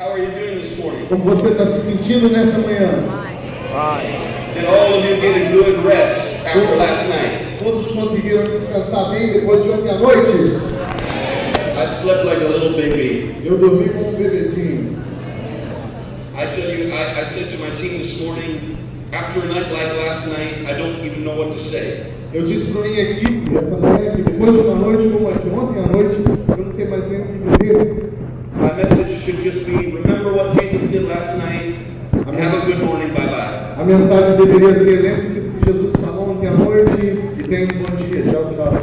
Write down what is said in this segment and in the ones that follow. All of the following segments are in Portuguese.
How are you doing this morning? Como você está se sentindo nessa manhã? Did all of you get a good rest after last night? Todos conseguiram descansar bem depois de ontem à noite? I slept like a little baby. Eu dormi como um bebezinho. I tell you, I said to my team this morning, after a night like last night, I don't even know what to say. Eu disse para a minha equipe essa manhã que depois de uma noite como a de ontem à noite, eu não sei mais nem o que dizer. My message should just be, remember what Jesus did last night, and have a good morning, bye-bye. A mensagem deveria ser: lembre-se do que Jesus falou ontem à noite e tenha um bom dia. Tchau, tchau.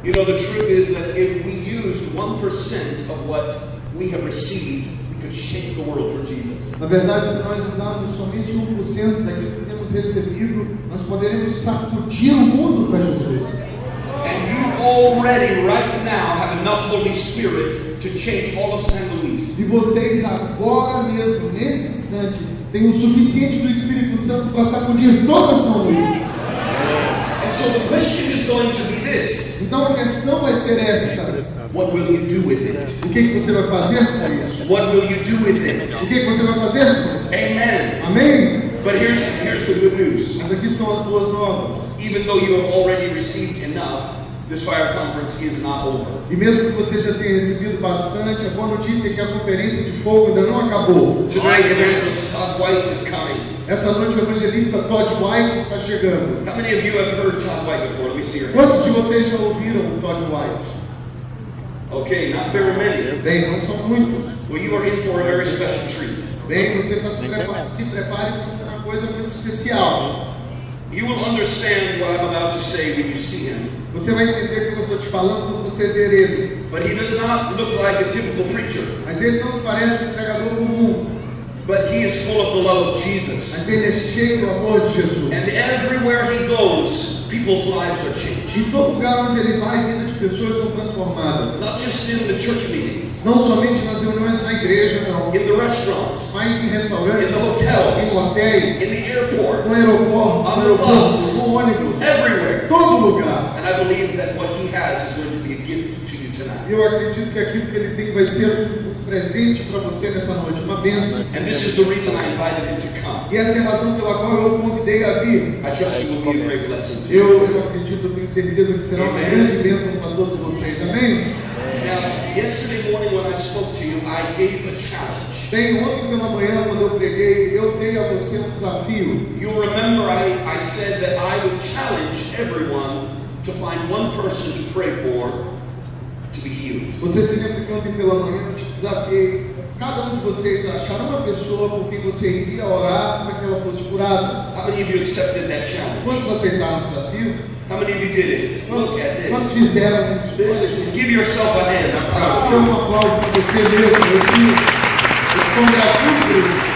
You know, the truth is that if we used 1% of what we have received, we could shake the world for Jesus. Na verdade, se nós usarmos somente 1% daquilo que temos recebido, nós poderemos sacudir o mundo para Jesus. And you already, right now, have enough Holy Spirit to change all of San Luis. E vocês agora mesmo, nesse instante, têm o suficiente do Espírito Santo para sacudir toda São Luís. And so the question is going to be this. Então a questão vai ser esta: What will you do with it? o que você vai fazer com isso? What will you do with it? O que você vai fazer com isso? Amen. Amém? But here's the good news. Mas aqui estão as boas novas. Even though you have already received enough, this fire conference is not over. E mesmo que você já tenha recebido bastante, a boa notícia é que a conferência de fogo ainda não acabou. Tonight, Evangelist Todd White is coming. Essa noite o evangelista Todd White está chegando. How many of you have heard Todd White before? Let me see your hand. Quantos de vocês já ouviram o Todd White? Okay, not very many. Bem, não são muitos. Well, you are in for a very special treat. Bem, você está se prepare para uma coisa muito especial. You will understand what I'm about to say when you see him. Você vai entender o que eu estou te falando quando você ver ele. But he does not look like a typical preacher. Mas ele não se parece com um pregador comum. But he is full of the love of Jesus. Mas ele é cheio do amor de Jesus. And everywhere he goes, people's lives are changed. Em todo lugar onde ele vai, a vida de pessoas são transformadas. Not just in the church meetings. Não somente nas reuniões na igreja, não. In the restaurants. Mas em restaurantes, In the hotels. em hotéis, In the airport. no aeroporto, On the bus. no ônibus, Everywhere. todo lugar. And I believe that what he has is going to be a gift to you tonight. Eu acredito que aquilo que ele tem vai ser um presente para você nessa noite, uma bênção. And this is the reason I invited him to come. E essa é a razão pela qual eu o convidei a vir. I trust he will be a great blessing to you. Eu acredito, eu tenho certeza que será uma grande bênção para todos vocês. Amém? Now, yesterday morning when I spoke to you, I gave a challenge. Bem, ontem pela manhã, quando eu preguei, eu dei a você um desafio. You'll remember I said that I would challenge everyone to find one person to pray for to be healed. Você se lembra que ontem pela manhã eu te desafiei cada um de vocês a achar uma pessoa por quem você iria orar para que ela fosse curada. How many of you accepted that challenge? Quantos aceitaram o desafio? How many of you did it? Look at Quantos this. fizeram isso? This is, give yourself a hand. I'm proud Dê of um you. aplauso para você mesmo. Eu te congratulo por isso.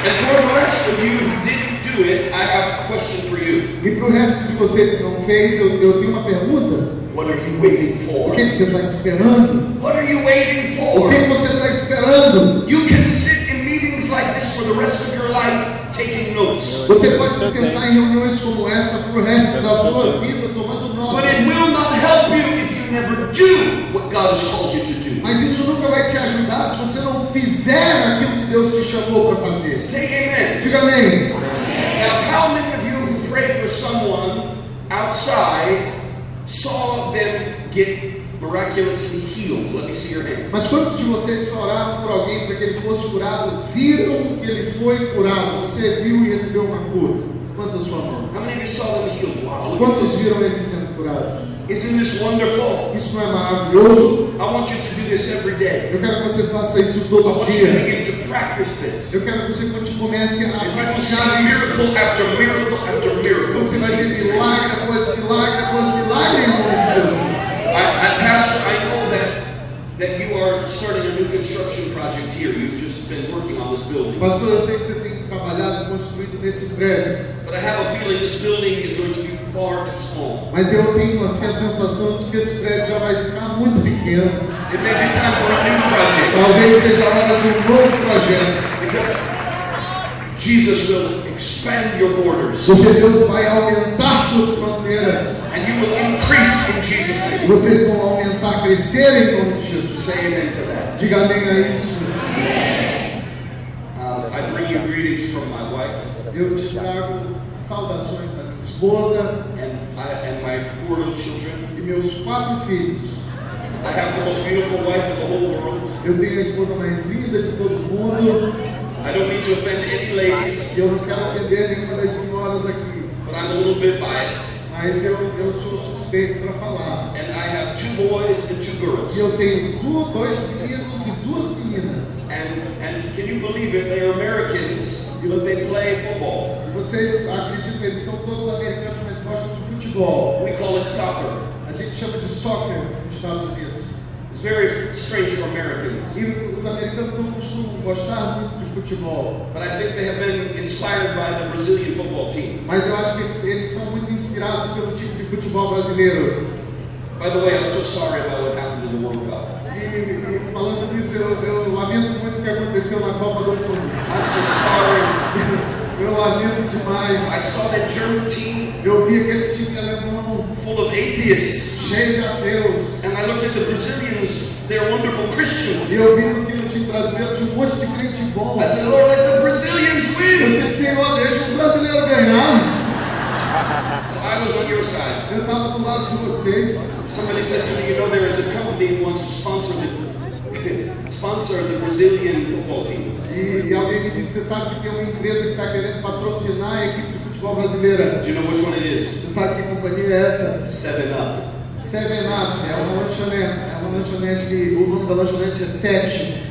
And for the rest of you who didn't do it, I have a question for you. E para o resto de vocês que não fez, eu tenho uma pergunta. What are you waiting O for? que você está esperando? What are you waiting O for? que você está esperando? You can sit in meetings like this for the rest of your life taking notes. Você pode se sentar em reuniões como essa para o resto da sua vida tomando But nota. it will not help you if you never do what God has called you to do. Mas isso nunca vai te ajudar se você não fizer aquilo que Deus te chamou para fazer. Say amen. Diga amém. Now, how many of you who prayed for someone outside saw them get miraculously healed? Let me see your hands. Mas quantos de vocês que oraram por alguém para que ele fosse curado, viram que ele foi curado? Você viu e recebeu uma cura? Levanta a sua mão. How many of you saw them healed? Wow, look at Quantos this. viram ele sendo curados? Isn't this wonderful? Isso não é maravilhoso? I want you to do this every day. Eu quero que você faça isso I todo want you to dia. begin to practice this. Eu quero que você comece a And you will praticar see isso. miracle after miracle after miracle. Você vai ver In Jesus' name. milagre após milagre após milagre em nome de Jesus. Pastor, I know that you are starting a new construction project here. You've just been working on this building. Pastor, eu sei que você tem trabalhado, construído nesse prédio, But I have a feeling this building is going to be far too small. mas eu tenho assim a sensação de que esse prédio já vai ficar muito pequeno. It may be time for a new project. Talvez seja a hora de um novo projeto, Because Jesus will expand your borders. porque Deus vai aumentar suas fronteiras. And you will increase in Jesus' name. Vocês vão aumentar, crescer em nome de Jesus. Say amen to that. Diga amém a isso. I bring you greetings from my wife Eu te trago as saudações da minha esposa and my 4 little children. e meus 4 filhos. I have the most beautiful wife in the whole world. Eu tenho a esposa mais linda de todo mundo. I don't mean to offend any ladies, E eu não quero ofender nenhuma das senhoras aqui, but I'm a little bit biased. mas eu sou suspeito para falar. And I have 2 boys and 2 girls. E eu tenho 2 meninos e 2 meninas. And can you believe it? They are Americans, but they play football. E vocês acreditam que eles são todos americanos, mas gostam de futebol. We call it soccer. A gente chama de soccer nos Estados Unidos. It's very strange for Americans, E os americanos não costumam gostar muito de futebol. but I think they have been inspired by the Brazilian football team. Mas eu acho que eles são muito inspirados pelo tipo de futebol brasileiro. By the way, I'm so sorry about what happened in the World Cup. E falando nisso, eu lamento muito o que aconteceu na Copa do Mundo. I'm so sorry. Eu lamento demais. I saw that German team Eu vi aquele time alemão full of atheists, cheio de ateus. and I looked at the Brazilians. They're wonderful Christians. E eu vi que no time brasileiro tinha um monte de crente bom. I said, Lord, let the Brazilians Eu win. disse, Senhor, deixa os brasileiros ganhar. So I was on your side. Eu estava do lado de vocês. Somebody said to me, you know, there is a company who wants to sponsor the Brazilian football team. E alguém me disse, você sabe que tem uma empresa que está querendo patrocinar a equipe de futebol brasileira. Do you know which one it is? Você sabe que companhia é essa? 7-Up. 7-Up, é uma lanchonete. É uma lanchonete que o nome da lanchonete é 7.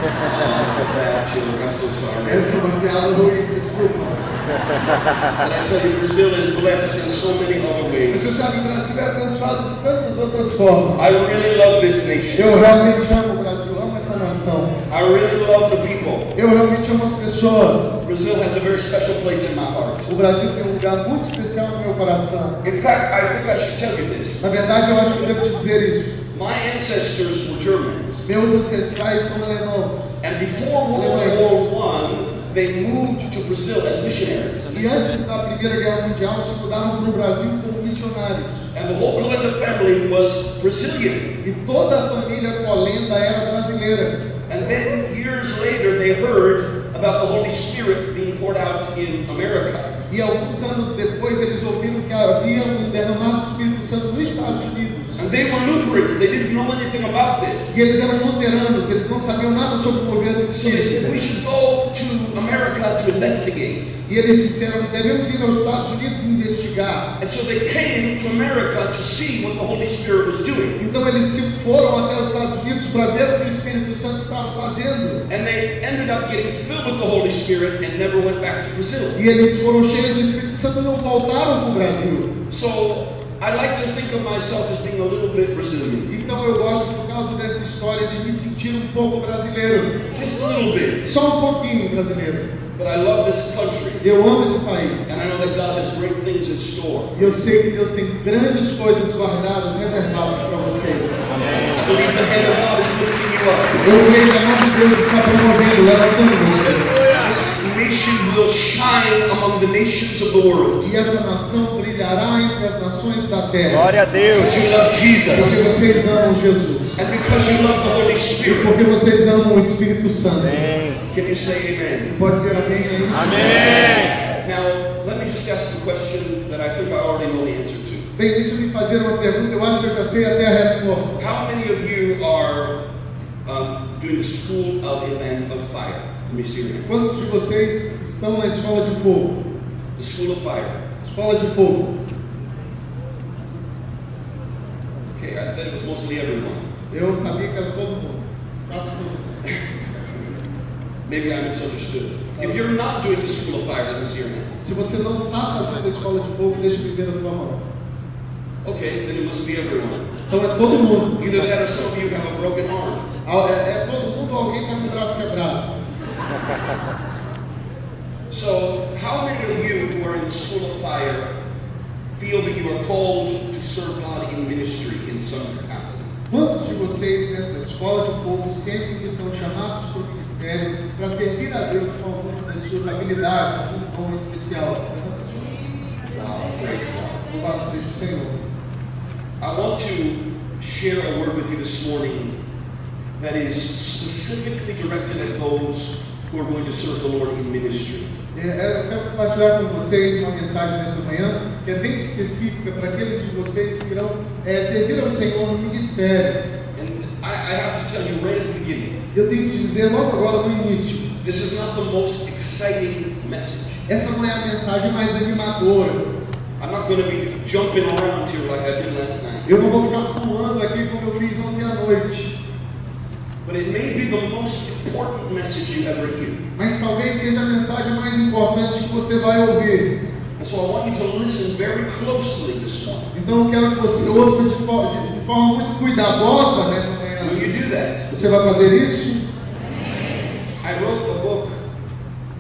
Oh, that's a bad joke. I'm so sorry. Essa é uma piada ruim, desculpa. But I tell you, Brazil is blessed in so many other Mas você ways. sabe que o Brasil é abençoado de tantas outras formas. I really love this nation. Eu realmente amo o Brasil, amo essa nação. I really love the people. Eu realmente amo as pessoas. Brazil has a very special place in my heart. O Brasil tem um lugar muito especial no meu coração. In fact, I think I should tell you this. Na verdade, eu acho que eu devo te dizer isso. My ancestors were Germans, Meus ancestrais são alemãos. and before World War I, they moved to Brazil as missionaries. E antes da Primeira Guerra Mundial, se mudaram para o Brasil como missionários. And the whole Colenda family was Brazilian. E toda a família Colenda era brasileira. And then years later, they heard about the Holy Spirit being poured out in America. E alguns anos depois, eles ouviram que havia um derramado do Espírito Santo nos Estados Unidos. And they were Lutherans. They didn't know anything about this. E eles eram luteranos, eles não sabiam nada sobre o governo So they said, we espírita. should go to America to investigate. E eles disseram que devemos ir aos Estados Unidos investigar. And so they came to America to see what the Holy Spirit was doing. Então eles se foram até os Estados Unidos para ver o que o Espírito Santo estava fazendo. And they ended up getting filled with the Holy Spirit and never went back to Brazil. E eles foram cheios do Espírito Santo e não voltaram para o Brasil. So I like to think of myself as being a little bit Brazilian. Então eu gosto, por causa dessa história, de me sentir um pouco brasileiro. Just a little bit. Só um pouquinho brasileiro. But I love this country. Eu amo esse país. And I know that God has great things in store. E eu sei que Deus tem grandes coisas guardadas, reservadas para vocês. I believe the hand of God is lifting you up. Eu creio que a mão de Deus está promovendo, levantando vocês. This nation will shine among the nations of the world. E essa nação brilhará entre as nações da terra. Glória a Deus. Because you love Porque Jesus. vocês amam Jesus. And because you love the Holy E Spirit. porque vocês amam o Espírito Santo. Amém. Can you say amen? Pode dizer amém a isso? Amém. Now, let me just ask you a question that I think I already know the answer to. Bem, deixa eu me fazer uma pergunta, eu acho que eu já sei até a resposta. How many of you are doing the School of Event of Fire? Let me see your hand. Quantos de vocês estão na escola de fogo? The School of Fire. Escola de fogo. Okay, I thought it was mostly everyone. Eu sabia que era todo mundo. Quase todo mundo. Maybe I misunderstood. If you're not doing the School of Fire, let me see your hand. Se você não está fazendo a escola de fogo, deixa eu ver a tua mão. Okay, then it must be everyone. Então é todo mundo. Either that or some of you have a broken arm. É todo mundo ou alguém está com o braço quebrado. So, how many of you who are in the School of Fire feel that you are called to serve God in ministry in some capacity? Quantos de vocês nessa escola de fogo sentem que são chamados para o ministério para servir a Deus com alguma das suas habilidades, algum dom especial? Levanta a sua mão. Praise God. Louvado seja o Senhor. I want to share a word with you this morning that is specifically directed at those who are going to serve the Lord in ministry. Eu quero compartilhar com vocês uma mensagem nessa manhã que é bem específica para aqueles de vocês que irão servir ao Senhor no ministério. And I have to tell you right at the beginning, Eu tenho que dizer logo agora no início, this is not the most exciting message. essa não é a mensagem mais animadora. I'm not going to be jumping around here like I did last night. Eu não vou ficar pulando aqui como eu fiz ontem à noite. But it may be the most important message you ever hear. Mas talvez seja a mensagem mais importante que você vai ouvir. And so I want you to listen very closely this morning. Então eu quero que você ouça de forma muito cuidadosa nessa manhã. Will you do that? Você vai fazer isso? I wrote a book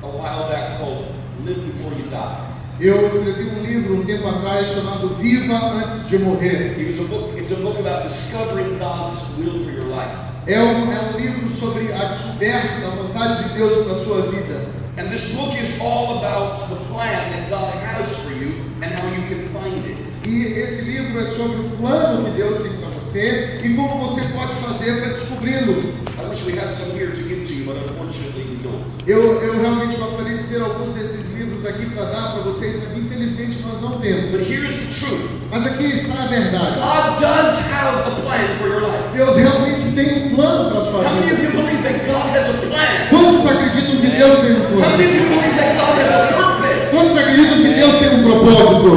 a while back called Live Before You Die. Eu escrevi um livro um tempo atrás chamado Viva Antes de Morrer. It's a book about discovering God's will for your life. É um livro sobre a descoberta da vontade de Deus para a sua vida. And this book is all about the plan that God has for you and how you can find it. E esse livro é sobre o plano que Deus tem para você e como você pode fazer para descobri-lo. I wish we had some here to give to you, but unfortunately we don't. Eu realmente gostaria de ter alguns desses livros aqui para dar para vocês, mas infelizmente nós não temos. But here's the truth. Mas aqui está a verdade. God does have a plan for your life. Deus realmente tem um plano para a sua How many of vida. you believe that God has a plan? Quantos acreditam que Deus tem um How plano? many of you believe that God has a purpose? Quantos acreditam que Deus tem um propósito?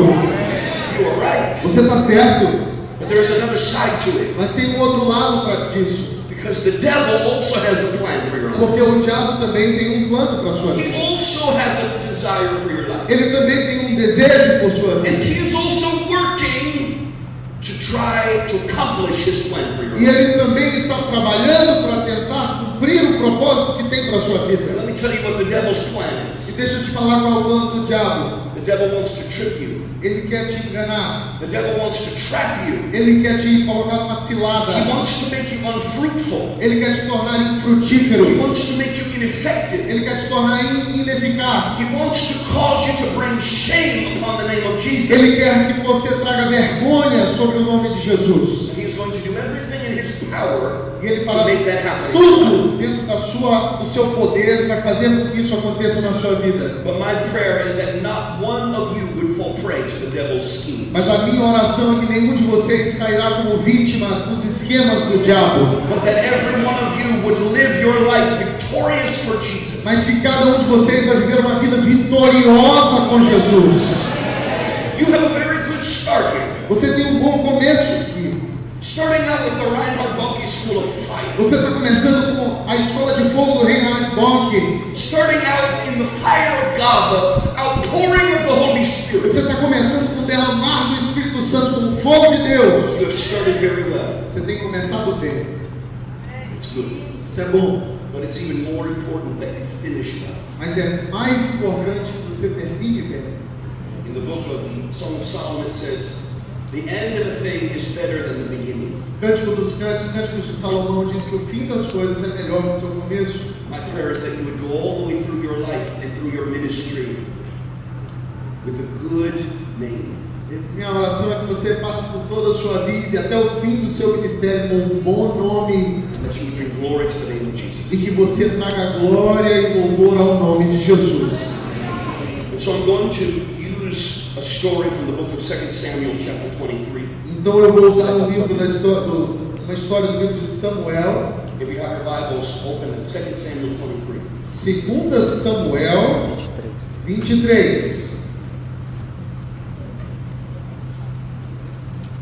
You are right. Você está certo, But there's another side to it. mas tem um outro lado disso. Because the devil also has a plan for your life. Porque o diabo também tem um plano para a sua He vida. also has a desire for your life. Ele também tem um desejo por sua And vida. he is also working to try to accomplish his plan for your E life. ele também está trabalhando para tentar cumprir o propósito que tem para a sua vida. Let me tell you what the devil's plan E is. deixa eu te falar qual é o plano do diabo. The devil wants to trip you. Ele quer te enganar. The devil wants to trap you. Ele quer te colocar numa He cilada. wants to make you unfruitful. Ele quer te tornar He infrutífero. wants to make you ineffective. Ele quer te tornar ineficaz. He wants to cause you to bring shame upon the name of Jesus. Ele quer que você traga vergonha sobre o nome de Jesus. And he's going to do everything in his power E ele to fará make that happen. tudo dentro do seu poder para fazer com que isso aconteça na sua vida. But my prayer is that not one of you would fall prey to the devil's schemes. Mas a minha oração é que nenhum de vocês cairá como vítima dos esquemas do diabo. But that every one of you would live your life victorious for Jesus. Mas que cada um de vocês vai viver uma vida vitoriosa com Jesus. You have a very good start here. Você tem um bom começo aqui. Starting out with the Reinhard Bonnke School of Fire. Você está começando com a escola de fogo do Reinhard Bonnke. Starting out in the fire of God, the outpouring of the Holy Spirit. Você está começando com o derramar do Espírito Santo, com o fogo de Deus. You have started very well. Você tem começado bem. It's good. Isso é bom. But it's even more important that you finish well. Mas é mais importante que você termine bem. In the book of Song of Solomon it says, the end of a thing is better than the beginning. Cântico dos Cânticos, Cânticos de Salomão diz que o fim das coisas é melhor que o seu começo. My prayer is that you would go all the way through your life and through your ministry with a good name. Minha oração é que você passe por toda a sua vida e até o fim do seu ministério com um bom nome. And that you would bring glory to the name of Jesus. E que você traga glória e louvor ao nome de Jesus. And so I'm going to use a story from the book of 2 Samuel chapter 23. Então eu vou usar um livro da história, uma história do livro de Samuel, If you have your Bibles, open at 2 Samuel 23. 2 Samuel 23.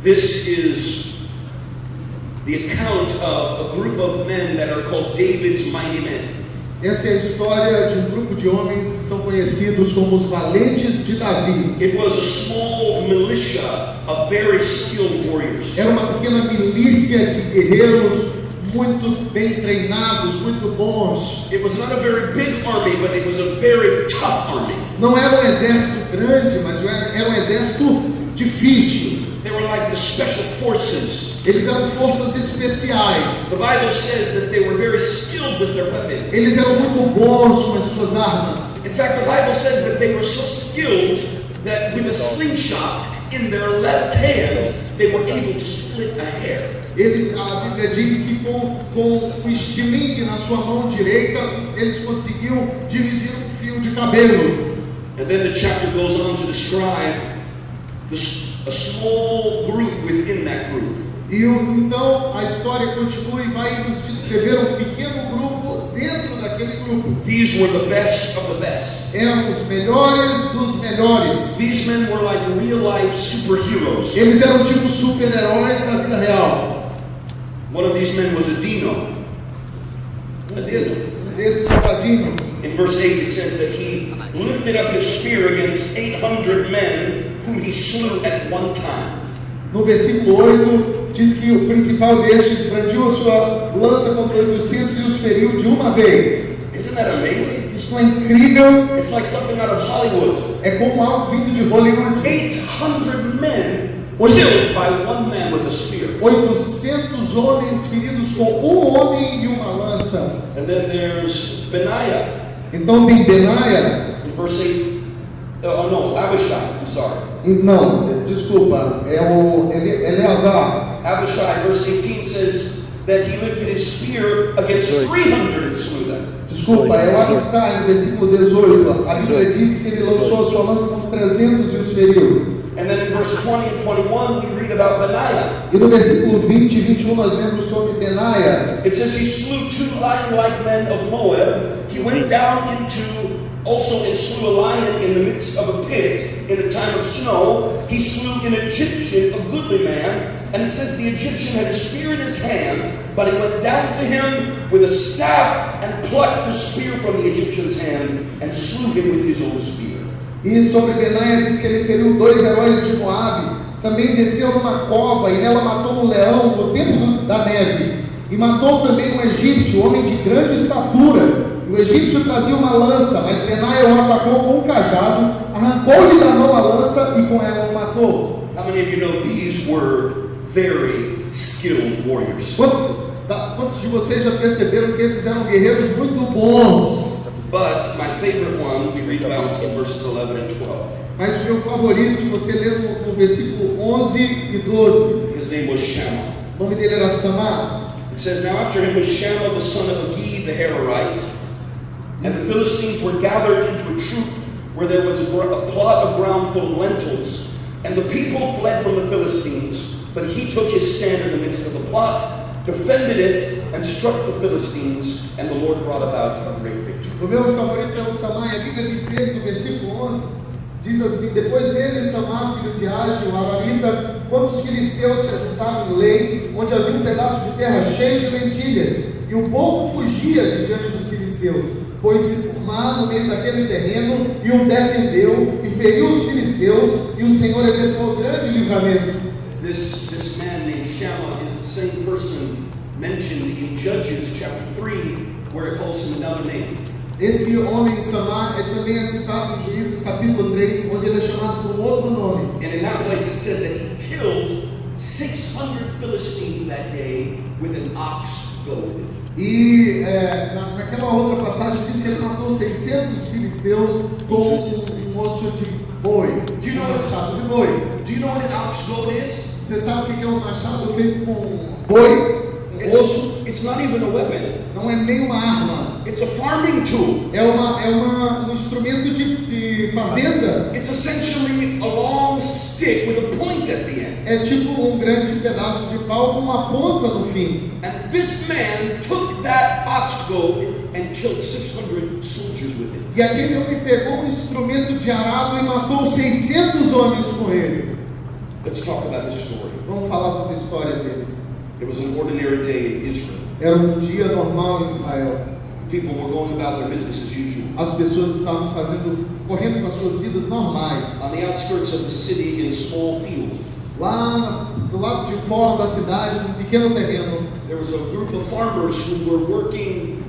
This is the account of a group of men that are called David's mighty men. Essa é a história de um grupo de homens que são conhecidos como os valentes de Davi. It was a small militia of very skilled warriors. Era uma pequena milícia de guerreiros muito bem treinados, muito bons. It was not a very big army, but it was a very tough army. Não era um exército grande, mas era um exército difícil. They were like the special forces. Eles eram forças especiais. The Bible says that they were very skilled with their weapons. Eles eram muito bons com as suas armas. In fact, the Bible says that they were so skilled that with a slingshot in their left hand, they were able to split a hair. A Bíblia diz que com o estilingue na sua mão direita, eles conseguiam dividir um fio de cabelo. And then the chapter goes on to describe a small group within that group. Então a história continua e vai nos descrever um pequeno grupo dentro daquele grupo. These were the best of the best. Eram os melhores dos melhores. These men were like real-life superheroes. Eles eram tipo super-heróis da vida real. One of these men was Adino. Desses Adino. In verse 8 it says that he lifted up his spear against 800 men whom he slew at one time. No versículo 8 diz que o principal destes brandiu a sua lança contra 800 e os feriu de uma vez. Isn't that amazing? Isso é incrível. It's like something out of Hollywood. É como algo vindo de Hollywood. 800 men killed by one man with a spear. 800 homens feridos com homem e uma lança. And then there's Benaiah. Então tem Benaia. In verse 8. Abishai. I'm sorry. Não, desculpa. É o Eleazar. Abishai, verse 18 says that he lifted his spear against 300 and slew them. Desculpa, é o Abishai, no versículo 18. A Bíblia diz que ele lançou a sua lança contra 300 e os feriu. And then in verse 20 and 21 we read about Benaiah. E no versículo 20 e 21 nós lemos sobre Benaia. It says he slew 2 lion-like men of Moab. He went down also and slew a lion in the midst of a pit in the time of snow. He slew an Egyptian, a goodly man, and it says the Egyptian had a spear in his hand, but he went down to him with a staff and plucked the spear from the Egyptian's hand and slew him with his own spear. E sobre Benaia diz que ele feriu 2 heróis de Moabe. Também desceu numa cova e nela matou um leão no tempo da neve. E matou também um egípcio, homem de grande estatura. O egípcio trazia uma lança, mas Benaia o atacou com um cajado, arrancou-lhe da mão a lança e com ela o matou. How many of you know these were very skilled warriors? Quantos de vocês já perceberam que esses eram guerreiros muito bons? But my favorite one we read about in verses 11 and 12. Mas o meu favorito você lê no versículo 11 e 12. His name was Shammah. O nome dele era Samar. It says, now after him was Shammah the son of Agee the Hararite, and the Philistines were gathered into a troop where there was a plot of ground full of lentils, and the people fled from the Philistines, but he took his stand in the midst of the plot, defended it, and struck the Philistines, and the Lord brought about a great victory. O meu favorito é o Samar, e a Bíblia diz dele no versículo 11, diz assim: depois dele, Samar, filho de Age, o Ararita, quando os filisteus se ajuntaram em Lei, onde havia um pedaço de terra cheio de lentilhas, e o povo fugia de diante dos filisteus, pôs-se Samar no meio daquele terreno, e o defendeu, e feriu os filisteus, e o Senhor efetuou grande livramento. This man named Shammah is the same person mentioned in Judges chapter 3, where it calls him another name. Esse homem Samar também é citado em Juízes capítulo 3, onde ele é chamado por um outro nome. And in that place it says that he killed 600 Philistines that day with an ox goad. E naquela outra passagem diz que ele matou 600 filisteus com um osso de boi. Do you know machado de boi? Do you know what an ox goad is? Você sabe o que é um machado feito com boi? It's not even a weapon. Não é nem uma arma. It's a farming tool. É um instrumento de fazenda. It's essentially a long stick with a point at the end. É tipo um grande pedaço de pau com uma ponta no fim. And this man took that ox goad and killed 600 soldiers with it. E aquele homem pegou um instrumento de arado e matou 600 homens com ele. Let's talk about this story. Vamos falar sobre a história dele. It was an ordinary day in Israel. Era um dia normal em Israel. People were going about their business as usual. As pessoas estavam correndo com as suas vidas normais. On the outskirts of the city, in a small field, lá do lado de fora da cidade, num pequeno terreno, there was a group of farmers who were working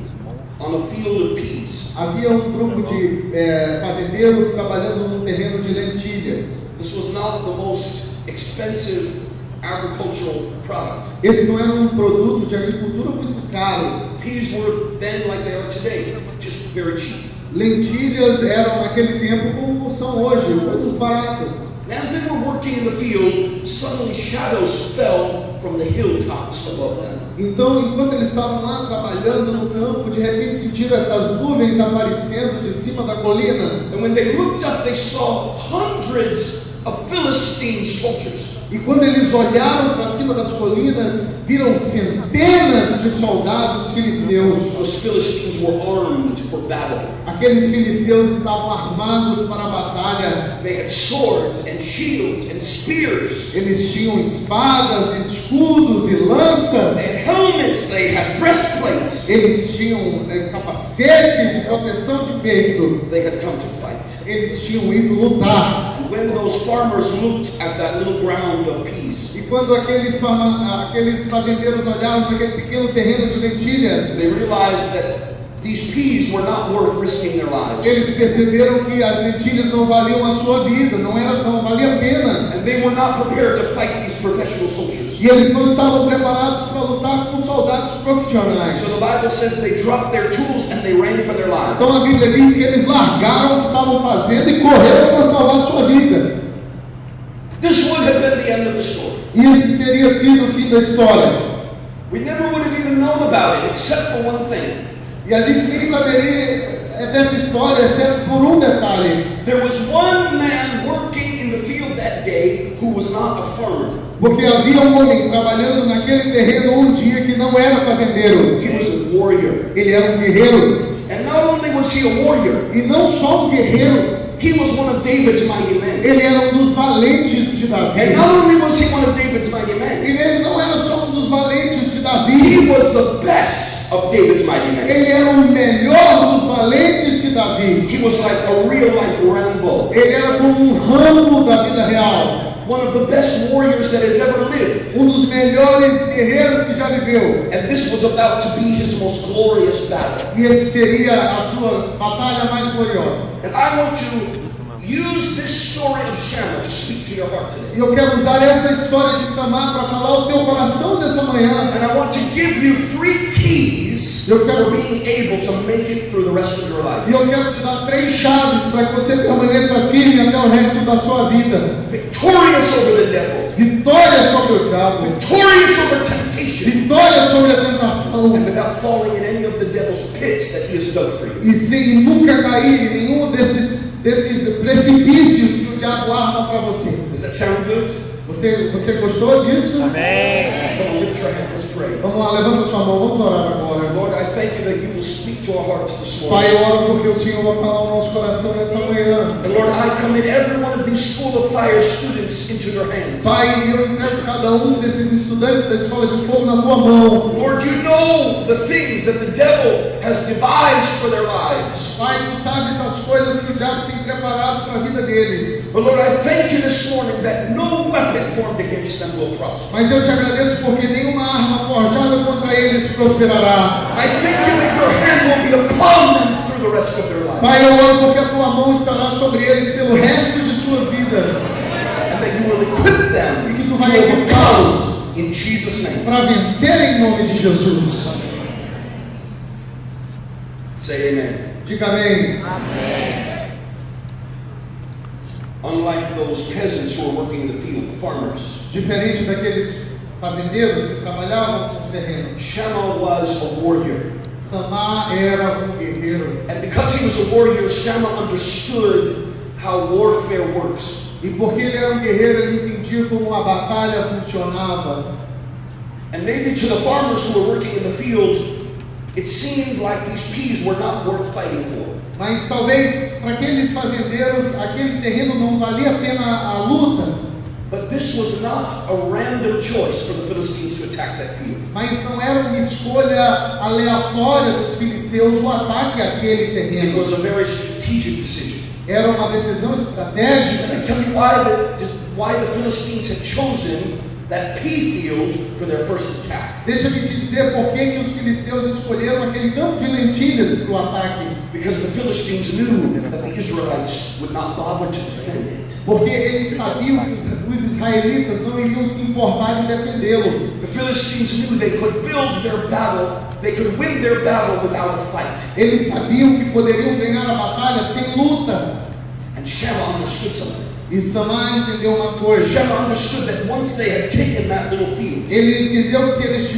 on a field of peas. Havia um grupo de fazendeiros trabalhando num terreno de lentilhas. This was not the most expensive agricultural product. Esse não era um produto de agricultura muito caro. Peas were then, like they are today, just very cheap. Lentilhas eram naquele tempo como são hoje, coisas baratas. As they were working in the field, suddenly shadows fell from the hilltops above them. Então, enquanto eles estavam lá trabalhando no campo, de repente sentiram essas nuvens aparecendo de cima da colina. And when they looked up, they saw hundreds of Philistine soldiers. E quando eles olharam para cima das colinas, viram centenas de soldados filisteus. Those Philistines were armed for battle. Aqueles filisteus estavam armados para a batalha. They had swords and shields and spears. Eles tinham espadas, escudos e lanças. They had helmets, they had breastplates. Eles tinham capacetes de proteção de peito. They had come to fight. Eles tinham ido lutar. And when those farmers looked at that little ground of peas, E quando aqueles fazendeiros olharam para aquele pequeno terreno de lentilhas, they realized that these peas were not worth risking their lives. eles perceberam que as lentilhas não valiam a sua vida, não valia a pena. And they were not prepared to fight these professional soldiers. E eles não estavam preparados para lutar com soldados profissionais. So the Bible says they dropped their tools and they ran for their lives. Então a Bíblia diz que eles largaram o que estavam fazendo e correram para salvar a sua vida. This would have been the end of the story. E esse teria sido o fim da história. We never would have even known about it except for one thing. E a gente nem saberia dessa história, exceto por um detalhe. There was one man working in the field that day who was not a farmer. Porque havia um homem trabalhando naquele terreno um dia que não era fazendeiro. He was a warrior. Ele era um guerreiro. And not only was he a warrior, E não só um guerreiro, he was one of David's mighty men. ele era um dos valentes de Davi. And not only was he one of David's mighty men, E ele não era só um dos valentes de he Davi. was the best of David's mighty men. Ele era o melhor dos valentes de Davi. He was like a real life Rambo. Ele era como um Rambo da vida real. One of the best warriors that has ever lived. Um dos melhores guerreiros que já viveu. And this was about to be his most glorious battle. E esse seria a sua batalha mais gloriosa. And I want to use this story of Shammah to speak to your heart today. E eu quero usar essa história de Samar para falar ao teu coração dessa manhã. And I want to give you 3 keys for being able to make it through the rest of your life. E eu quero te dar 3 chaves para que você permaneça firme até o resto da sua vida. Victorious over the devil. Vitória sobre o diabo. Victorious over temptation. Vitória sobre a tentação. And without falling in any of the devil's pits that he has dug for you. E sem nunca cair em nenhum desses precipícios que o diabo arma para você. Does that sound good? Você gostou disso? Amém. Come on, lift your hands, let's pray. Vamos lá, levanta sua mão, vamos orar agora. Lord, I thank you that you will speak to our hearts this Pai, morning. eu oro porque o Senhor vai falar ao nosso coração nessa manhã. And Lord, I commit every one of these School of Fire students into your hands. Pai, eu entrego cada um desses estudantes da Escola de Fogo na tua mão. Lord, you know the things that the devil has devised for their lives. Pai, tu sabes as coisas que o diabo tem preparado para a vida deles. But Lord, I thank you this morning that no weapon formed against them will prosper. Mas eu te agradeço porque nenhuma arma forjada contra eles prosperará. I thank you that your hand will be upon them through the rest of their life. Pai, eu oro porque a tua mão estará sobre eles pelo resto de suas vidas. And that you will equip them E que tu to vai equipá-los overcome in Jesus' name. para vencer em nome de Jesus. Say amen. Diga amém. Unlike those peasants who were working in the field, the farmers, Diferente daqueles fazendeiros que trabalhavam no terreno, Shammah was a warrior. Samar era um guerreiro. And because he was a warrior, Shammah understood how warfare works. E porque ele era um guerreiro, ele entendia como a batalha funcionava. And maybe to the farmers who were working in the field, it seemed like these peas were not worth fighting for. Mas talvez para aqueles fazendeiros, aquele terreno não valia a pena a luta. But this was not a random choice for the Philistines to attack that field. Mas não era uma escolha aleatória dos filisteus o ataque àquele It terreno. was a very strategic decision. Era uma decisão estratégica. And I tell you why the Philistines had chosen that pea field for their first attack. Deixa-me te dizer por que os filisteus escolheram aquele campo de lentilhas maravilhas para o ataque, because the Philistines knew that the Israelites would not bother to defend it. porque eles sabiam que os israelitas não iriam se importar em defendê-lo. The Philistines knew they could build their battle, they could win their battle without a fight. Eles sabiam que poderiam ganhar a batalha sem luta. And Shammah understood something. E Samar entendeu uma coisa. Shammah understood that once they had taken that little field, Ele entendeu que se eles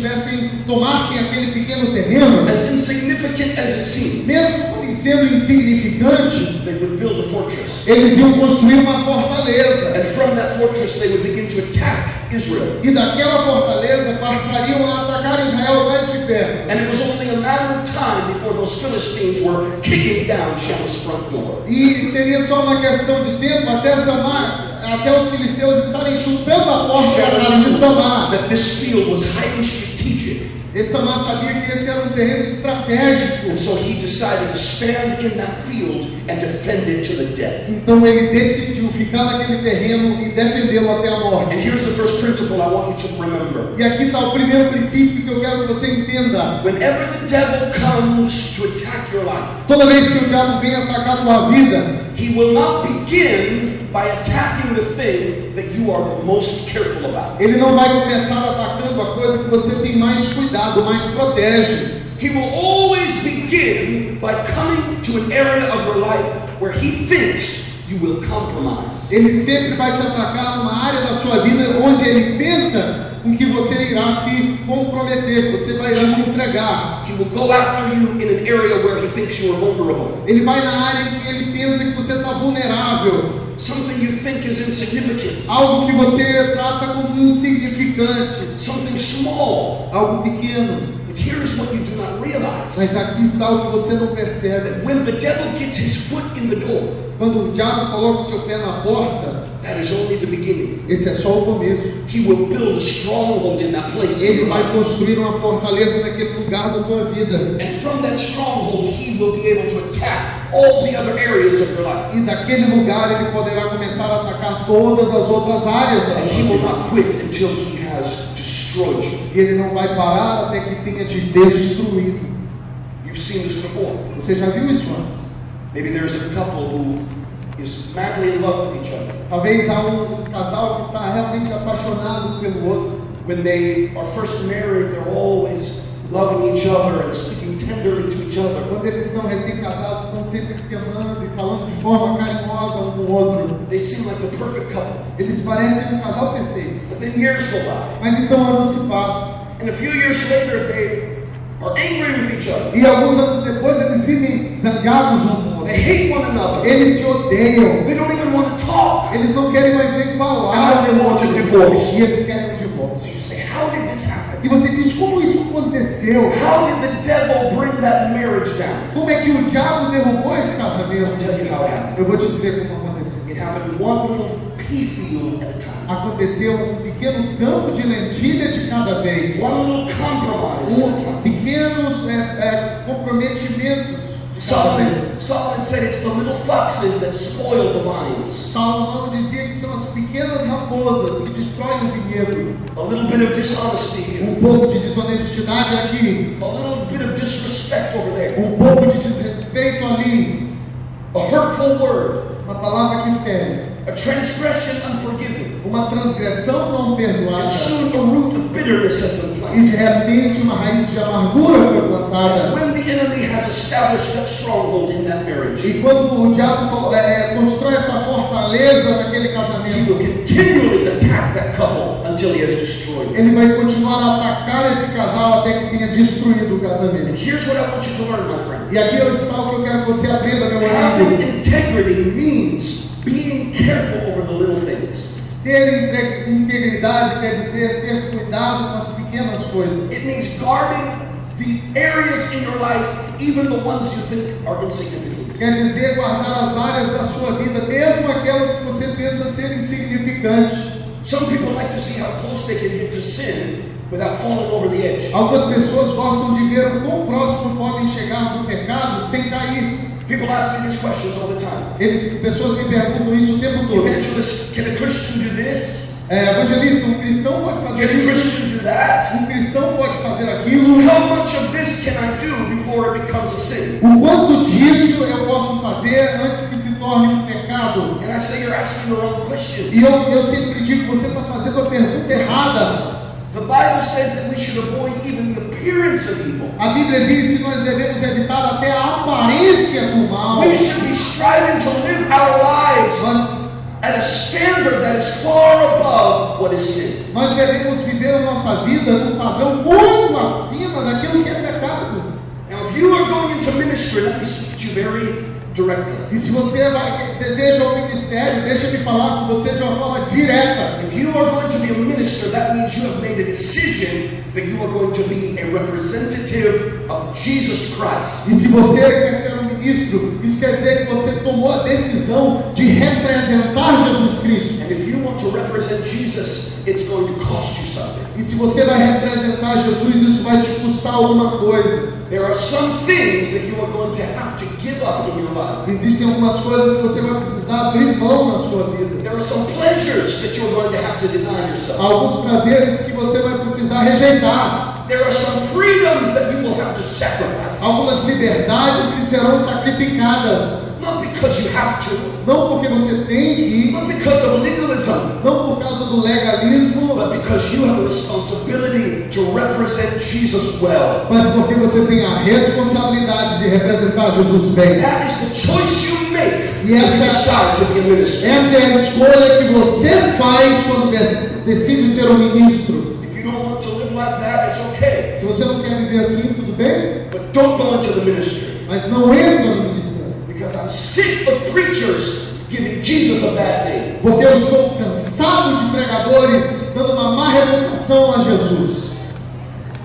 tomassem aquele pequeno terreno, as insignificant as it seemed, mesmo sendo insignificante, they would build a fortress. eles iam construir uma fortaleza. And from that fortress they would begin to attack Israel. E daquela fortaleza passariam a atacar Israel mais de perto. And it was only a matter of time before those Philistines were kicking down Shammah's front door. E seria só uma questão de tempo até os filisteus estarem chutando a porta da casa de Samar. That this field was highly strategic. E Samar sabia que esse era um terreno estratégico. And so he decided to stand in that field and defend it to the death. Então ele decidiu ficar naquele terreno e defendê-lo até a morte. And here's the first principle I want you to remember. E aqui está o primeiro princípio que eu quero que você entenda. Whenever the devil comes to attack your life, Toda vez que o diabo vem atacar a tua vida, he will not begin by attacking the thing that you are the most careful about. ele não vai começar atacando a coisa que você tem mais cuidado, mais protege. He will always begin by coming to an area of your life where he thinks you will compromise. Ele sempre vai te atacar numa área da sua vida onde ele pensa com que você irá se comprometer, você vai irá se entregar. He will go after you in an area where he thinks you are vulnerable. Ele vai na área em que ele pensa que você está vulnerável. Something you think is insignificant. Algo que você trata como insignificante. Something small. Algo pequeno. But here's what you do not realize. Mas aqui está o que você não percebe. When the devil gets his foot in the door, Quando o diabo coloca o seu pé na porta, that is only the beginning. esse é só o começo. He will build a stronghold in that place. Ele vai construir uma fortaleza naquele lugar da tua vida. And from that stronghold, he will be able to attack all the other areas of your life. E daquele lugar ele poderá começar a atacar todas as outras áreas da And sua he will vida. not quit until he has destroyed you. E ele não vai parar até que tenha te destruído. You've seen this before. Você já viu isso antes? Maybe there's a couple who is madly in love with each other. Talvez há um casal que está realmente apaixonado pelo outro. When they are first married, they're always loving each other and speaking tenderly to each other. Quando eles estão recém-casados, estão sempre se amando e falando de forma carinhosa um com o outro. They seem like the perfect couple. Eles parecem um casal perfeito. But then years go by. Mas então anos se passam. And a few years later, they are angry with each other. E alguns anos depois eles vivem zangados um com o outro. They hate one another. Eles se odeiam. They don't even want to talk. Eles não querem mais nem falar. And they want a divorce. E eles querem um divórcio. You say, how did this happen? E você diz, como isso aconteceu? How did the devil bring that marriage down? Como é que o diabo derrubou esse I'll casamento? tell you how it happened. Eu vou te dizer como aconteceu. It happened one little pea field at a time. Aconteceu um pequeno campo de lentilha de cada vez. One little compromise at a time. Pequenos comprometimentos de cada Solomon vez. said it's the little foxes that spoil the vines. Salomão dizia que são as pequenas raposas que destroem o vinhedo. A little bit of dishonesty here. Pouco de desonestidade aqui. A little bit of disrespect over there. Pouco de desrespeito ali. A hurtful word. Uma palavra que fere. A transgression unforgiven. Uma transgressão não perdoada. And soon a root of bitterness has been E planted. de repente uma raiz de amargura foi plantada. When the enemy has established that stronghold in that marriage, E quando o diabo constrói essa fortaleza naquele he casamento, will continually attack that couple until he has destroyed it. ele vai continuar a atacar esse casal até que tenha destruído o And casamento. here's what I want you to learn, my friend. E aqui está o que eu quero que você aprenda, meu Having amigo. integrity means being careful over the little things. Ter integridade quer dizer ter cuidado com as pequenas coisas. It means guarding the areas in your life, even the ones you think are insignificant. Quer dizer guardar as áreas da sua vida, mesmo aquelas que você pensa ser insignificantes. Some people like to see how close they can get to sin without falling over the edge. Algumas pessoas gostam de ver o quão próximo podem chegar do pecado sem cair. People ask me these questions all the time. Pessoas me perguntam isso o tempo todo. Evangelist, can a Christian do this? Evangelista, um cristão pode fazer Can a isso, Christian do that? um cristão pode fazer aquilo. How much of this can I do before it becomes a sin? O quanto disso eu posso fazer antes que se torne um pecado? And I say you're asking the wrong question. E eu sempre digo, você está fazendo a pergunta errada. The Bible says that we should avoid even the appearance of evil. A Bíblia diz que nós devemos evitar até a aparência do mal. We should be striving to live our lives at a standard that is far above what is sin. Nós devemos viver a nossa vida num padrão muito acima daquilo que é pecado. Now, if you are going into ministry, let me speak to you very directly. E se você deseja o ministério, deixa-me falar com você de uma forma direta. If you are going to be a minister, that means you have made a decision that you are going to be a representative of Jesus Christ. E se você quer ser um ministro, isso quer dizer que você tomou a decisão de representar Jesus Cristo. And if you want to represent Jesus, it's going to cost you something. E se você vai representar Jesus, isso vai te custar alguma coisa. There are some things that you are going to have to give up in your life. Existem algumas coisas que você vai precisar abrir mão na sua vida. There are some pleasures that you're going to have to deny yourself. Alguns prazeres que você vai precisar rejeitar. There are some freedoms that you will have to sacrifice. Algumas liberdades que serão sacrificadas. Not because you have to. Não porque você tem que, Not because of legalism. não por causa do legalismo, But because you have a responsibility to represent Jesus well. mas porque você tem a responsabilidade de representar Jesus bem. That is the choice you make when you Yes, decide to be a minister. Essa é a escolha que você faz quando decide ser um ministro. If you don't want to live like that, it's okay. Se você não quer viver assim, tudo bem, But don't go into the ministry. mas não entra no ministério. Because I'm sick of preachers giving Jesus a bad name. Porque eu estou cansado de pregadores dando uma má reputação a Jesus.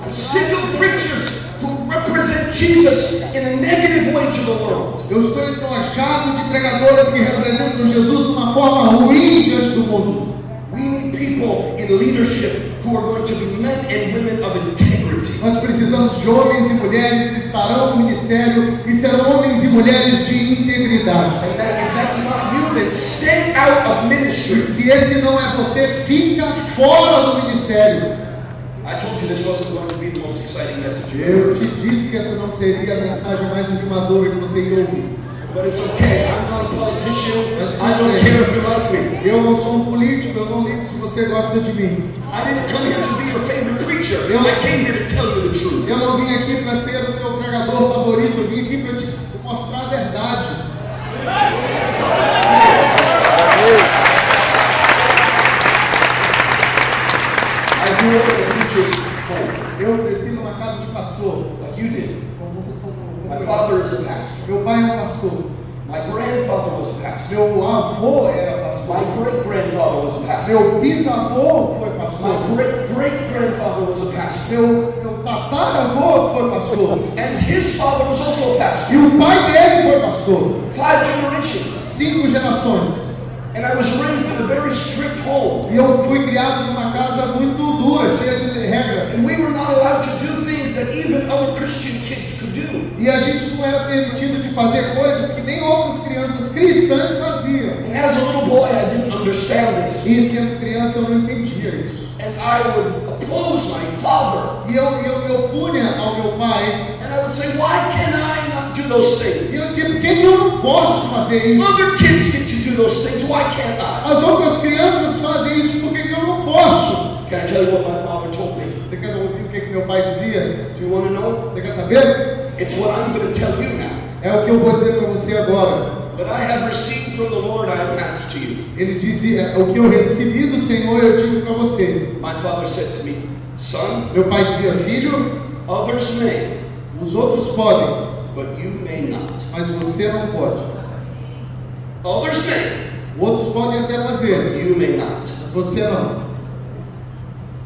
I'm sick of preachers who represent Jesus in a negative way to the world. Eu estou enojado de pregadores que representam Jesus de uma forma ruim diante do mundo. We need people in leadership who are going to be men and women of integrity. Nós precisamos de homens e mulheres que estarão no ministério e serão homens e mulheres de integridade. And that if that's not you, then stay out of E ministry. se esse não é você, fica fora do ministério. I told you this wasn't going to be the most exciting message. Eu te disse que essa não seria a mensagem mais animadora que você ia ouvir. But it's okay. I'm not a politician. I don't care if you like me. Eu não sou um político, eu não ligo se você gosta de mim. I didn't come here to be your favorite preacher. I came here to tell you the truth. Eu não vim aqui para ser o seu pregador favorito, eu vim aqui para te mostrar a verdade. I grew up in a preacher's home, Eu cresci numa casa de pastor. like you did. My Meu father is a pastor. pai é um pastor. My grandfather was a pastor. Meu avô era My pastor. great-grandfather was a pastor. Meu bisavô foi pastor. My great-great-grandfather was a pastor. Meu tataravô foi pastor. And his father was also a pastor. E o pai dele foi pastor. 5 generations. 5 gerações. And I was raised in a very strict home. E eu fui criado numa casa muito dura, cheia de regras. And we were not allowed to do things that even other Christian kids could do. E a gente não era permitido de fazer coisas que nem outras crianças cristãs faziam. And as a little boy, I didn't understand this. E sendo criança eu não entendia isso. And I would oppose my father. E eu me opunha ao meu pai. And I would say, why can I not do those E things? eu dizia, por que eu não posso fazer isso? Other kids get to do those things. Why can't I? As outras crianças fazem isso, por que eu não posso? Can I tell you what my father told me? Você quer ouvir o que meu pai dizia? Do you want to know? Você quer saber? It's what I'm going to tell you now. É o que eu vou dizer para você agora. But I have received from the Lord, I pass to you. Ele dizia, o que eu recebi do Senhor eu digo para você. My father said to me, son, Meu pai dizia, filho, others may, os outros podem, but you may not. mas você não pode. Others may, Outros podem até fazer, but you may not. mas você não.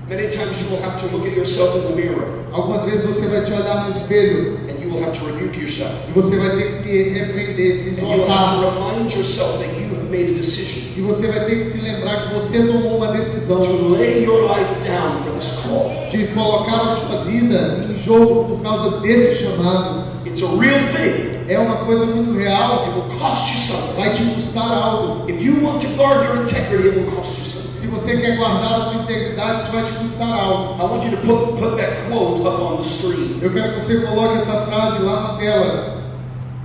Many times you will have to look at yourself in the mirror, Algumas vezes você vai se olhar no espelho and you will have to rebuke yourself. e você vai ter que se repreender, se And you will have exortar. to remind yourself that you have made a decision E você vai ter que se lembrar que você tomou uma decisão to lay your life down for this call. de colocar a sua vida em jogo por causa desse chamado. It's a real thing. É uma coisa muito real, It will cost you something. vai te custar algo. If you want to guard your integrity, it will cost you something. se você quer guardar a sua integridade, isso vai te custar algo. I want you to put that quote up on the screen. Eu quero que você coloque essa frase lá na tela.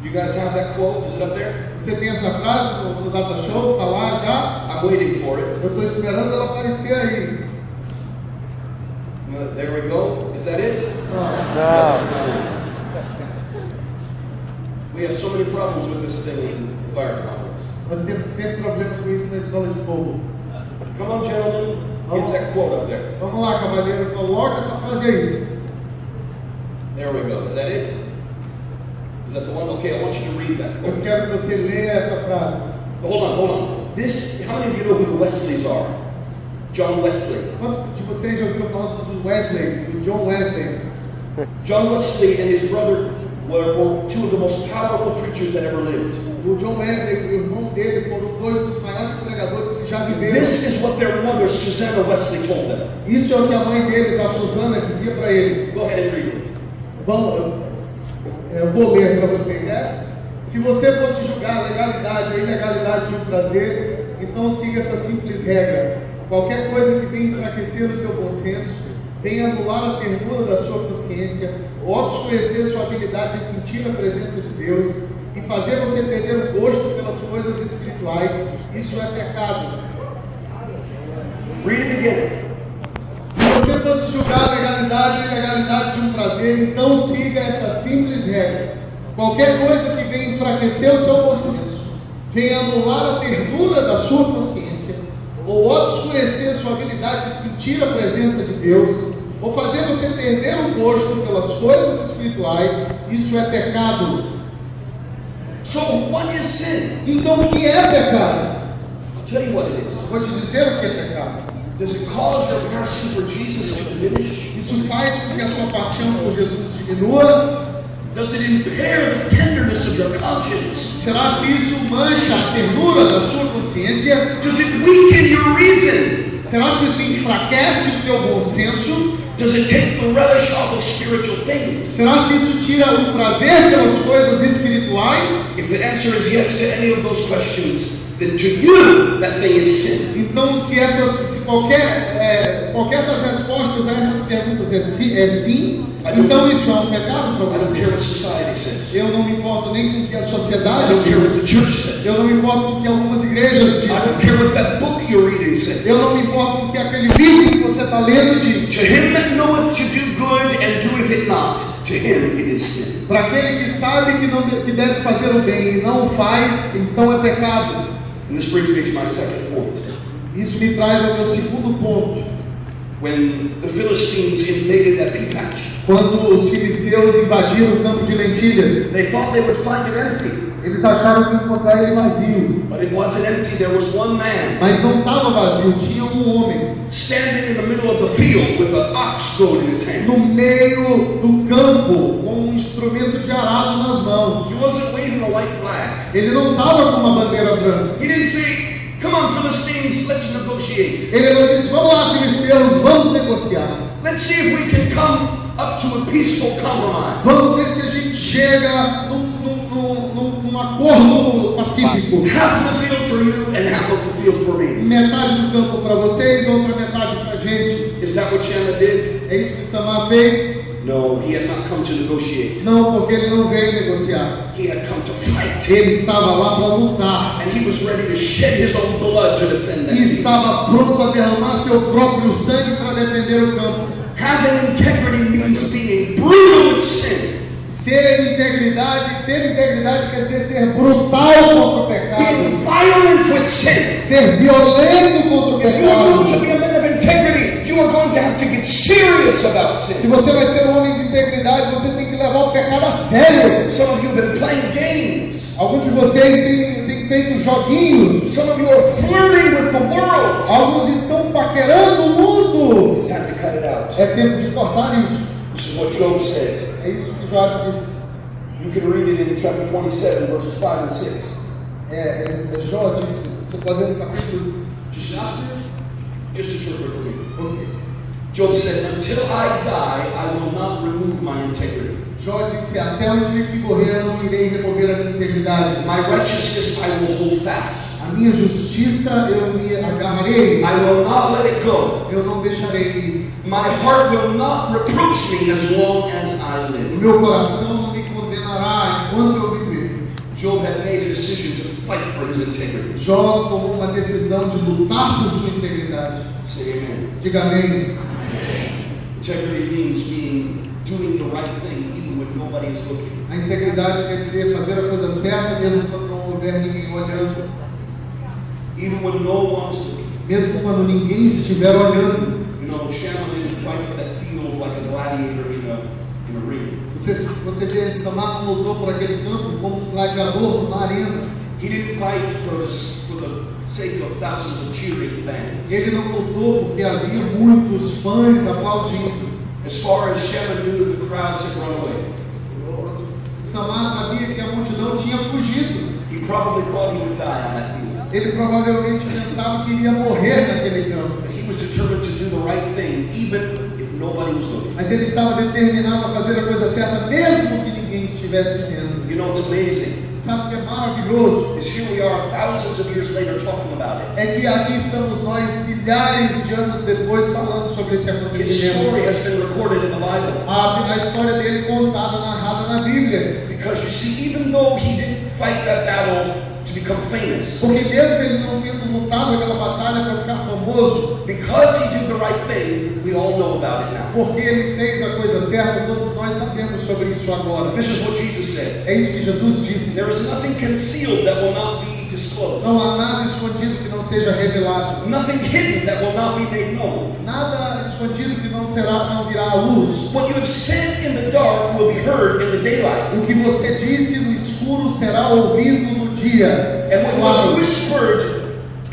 You guys have that quote? Is it up there? Você tem essa frase no Data Show? Está lá já? I'm waiting for it. Eu estou esperando ela aparecer aí. There we go. Is that it? Não. No, that's not it. We have so many problems with this thing in the fire departments. Nós temos sempre problemas com isso na escola de fogo. Come on, gentlemen. Get that quote up there. Vamos lá, cavaleiro, coloca essa frase aí. There we go. Is that it? Is that the one? Okay, I want you to read that Eu quote. quero que você leia essa frase. Hold on. How many of you know who the Wesleys are? John Wesley. Quantos de vocês já ouviram falar do Wesley, do John Wesley? John Wesley and his brother were two of the most powerful preachers that ever lived. O John Wesley e o irmão dele foram dois dos maiores pregadores que já viveram. This is what their mother, Susanna Wesley, told them. Isso é o que a mãe deles, a Susana, dizia para eles. Go ahead and read it. Eu vou ler para vocês. Se você fosse julgar a legalidade ou a ilegalidade de um prazer, então siga essa simples regra. Qualquer coisa que venha enfraquecer o seu bom senso, venha anular a ternura da sua consciência, ou obscurecer sua habilidade de sentir a presença de Deus, e fazer você perder o gosto pelas coisas espirituais, isso é pecado. Read it again. Se você fosse julgar a legalidade ou ilegalidade de um prazer, então siga essa simples regra. Qualquer coisa que venha enfraquecer o seu bom senso, venha anular a ternura da sua consciência, ou obscurecer sua habilidade de sentir a presença de Deus, ou fazer você perder o gosto pelas coisas espirituais, isso é pecado. So what is sin? Então o que é pecado? I'll tell you what it is. Vou te dizer o que é pecado. Does it cause your passion for Jesus to diminish? Isso faz com que a sua paixão por Jesus diminua? Does it impair the tenderness of your conscience? Será se isso mancha a ternura da sua consciência? Does it weaken your reason? Será se isso enfraquece o teu bom senso? Does it take the relish off of spiritual things? Será se isso tira o prazer pelas coisas espirituais? If the answer is yes to any of those questions, then to you that thing is sin. Então, se qualquer das respostas a essas perguntas é sim, então isso é um pecado para I don't care você. what society says. Eu não me importo nem com o que a I sociedade don't care what diz. the church says. Eu não me importo com o que algumas igrejas I don't dizem. care what that book you're reading says. Eu não me importo com o que aquele livro que você está lendo diz. To him that knoweth to do good and doeth it not, to him it is sin. Para aquele que sabe que deve fazer o bem e não o faz, então é pecado. And this brings me to my second point. Isso me traz ao meu segundo ponto. When the Philistines invaded that pea patch, Quando os filisteus invadiram o campo de lentilhas, they thought they would find it empty. eles acharam que iam encontrar ele vazio. But it wasn't empty. There was one man Mas não estava vazio, tinha um homem standing in the middle of the field with an ox goad in his hand. no meio do campo com um instrumento de arado nas mãos. He wasn't waving a white flag. Ele não estava com uma bandeira branca. He didn't say, "Come on, Philistines, let's negotiate. Ele não disse: vamos lá, filisteus, vamos negociar. Let's see if we can come up to a peaceful compromise." Vamos ver se a gente chega num acordo pacífico. Half of the field for you and half of the field for me. Metade do campo para vocês, outra metade para a gente. Is that what Shammah did? É isso que Samar fez? No, he had not come to negotiate. Não, porque ele não veio negociar. He had come to fight. Ele estava lá para lutar. And he was ready to shed his own blood to defend that E field. estava pronto a derramar seu próprio sangue para defender o campo. Having integrity means being brutal with sin. Ter integridade quer dizer ser brutal contra o Being pecado. violent with sin. Ser violento contra o If you are going to pecado. be a man of integrity, you are going to have to get serious about Se sin. você vai ser um homem de integridade, você tem que levar o pecado a sério. Some of you have been playing games. Alguns de vocês têm feito joguinhos. Some of you are flirting with the world. Alguns estão paquerando o mundo. It's time to cut it out. É tempo de cortar isso. This is what Job said. É isso que Job disse. You can read it in chapter 27, verses 5 and 6. Jó disse. Você pode ver no capítulo. Just interpret for me. Ok. Job said, "Until I die, I will not remove my integrity." Jó disse: até o dia que morrer eu não irei remover a minha integridade. My righteousness I will hold fast. A minha justiça eu me agarrarei. I will not let it go. Eu não deixarei ir. My heart will not reproach me as long as I O live. meu coração não me condenará enquanto eu viver. Job had made a decision to fight for his integrity. Jó tomou uma decisão de lutar por sua integridade. Say amen. Diga amém. Integrity means doing the right thing even when nobody is looking. A integridade quer dizer fazer a coisa certa mesmo quando não houver ninguém olhando. Even when no one's looking. Mesmo quando ninguém estiver olhando. You know, Shammah didn't fight for that field like a gladiator in a ring. Você vê, Samar não lutou por aquele campo como um gladiador numa arena. He didn't fight for the sake of thousands of cheering fans. Ele não lutou porque havia muitos fãs aplaudindo. As far as Shammah knew, the crowds had run away. Samar sabia que a multidão tinha fugido. He probably thought he would die on that field. Ele provavelmente pensava que iria morrer naquele campo. But he was determined to do the right thing, even if nobody was looking. Mas ele estava determinado a fazer a coisa certa, mesmo que ninguém estivesse vendo. You know, it's amazing. Você sabe o que é maravilhoso? Is here we are thousands of years later talking about it. É que aqui estamos nós, milhares de anos depois, falando sobre esse His acontecimento. story has been recorded in the Bible. A história dele contada, narrada na Bíblia. Because you see, even though he didn't fight that battle to become famous, Porque mesmo ele não tendo lutado aquela batalha para ficar famoso, because he did the right thing, we all know about it now. porque ele fez a coisa certa, todos nós sabemos sobre isso agora. This is what Jesus said. É isso que Jesus disse. There is nothing concealed that will not be disclosed. Não há nada escondido que não seja revelado. Nothing hidden that will not be made known. Nada escondido que não virá à luz. What you have said in the dark will be heard in the daylight. O que você disse no escuro será ouvido no dia. And what you Claro. have whispered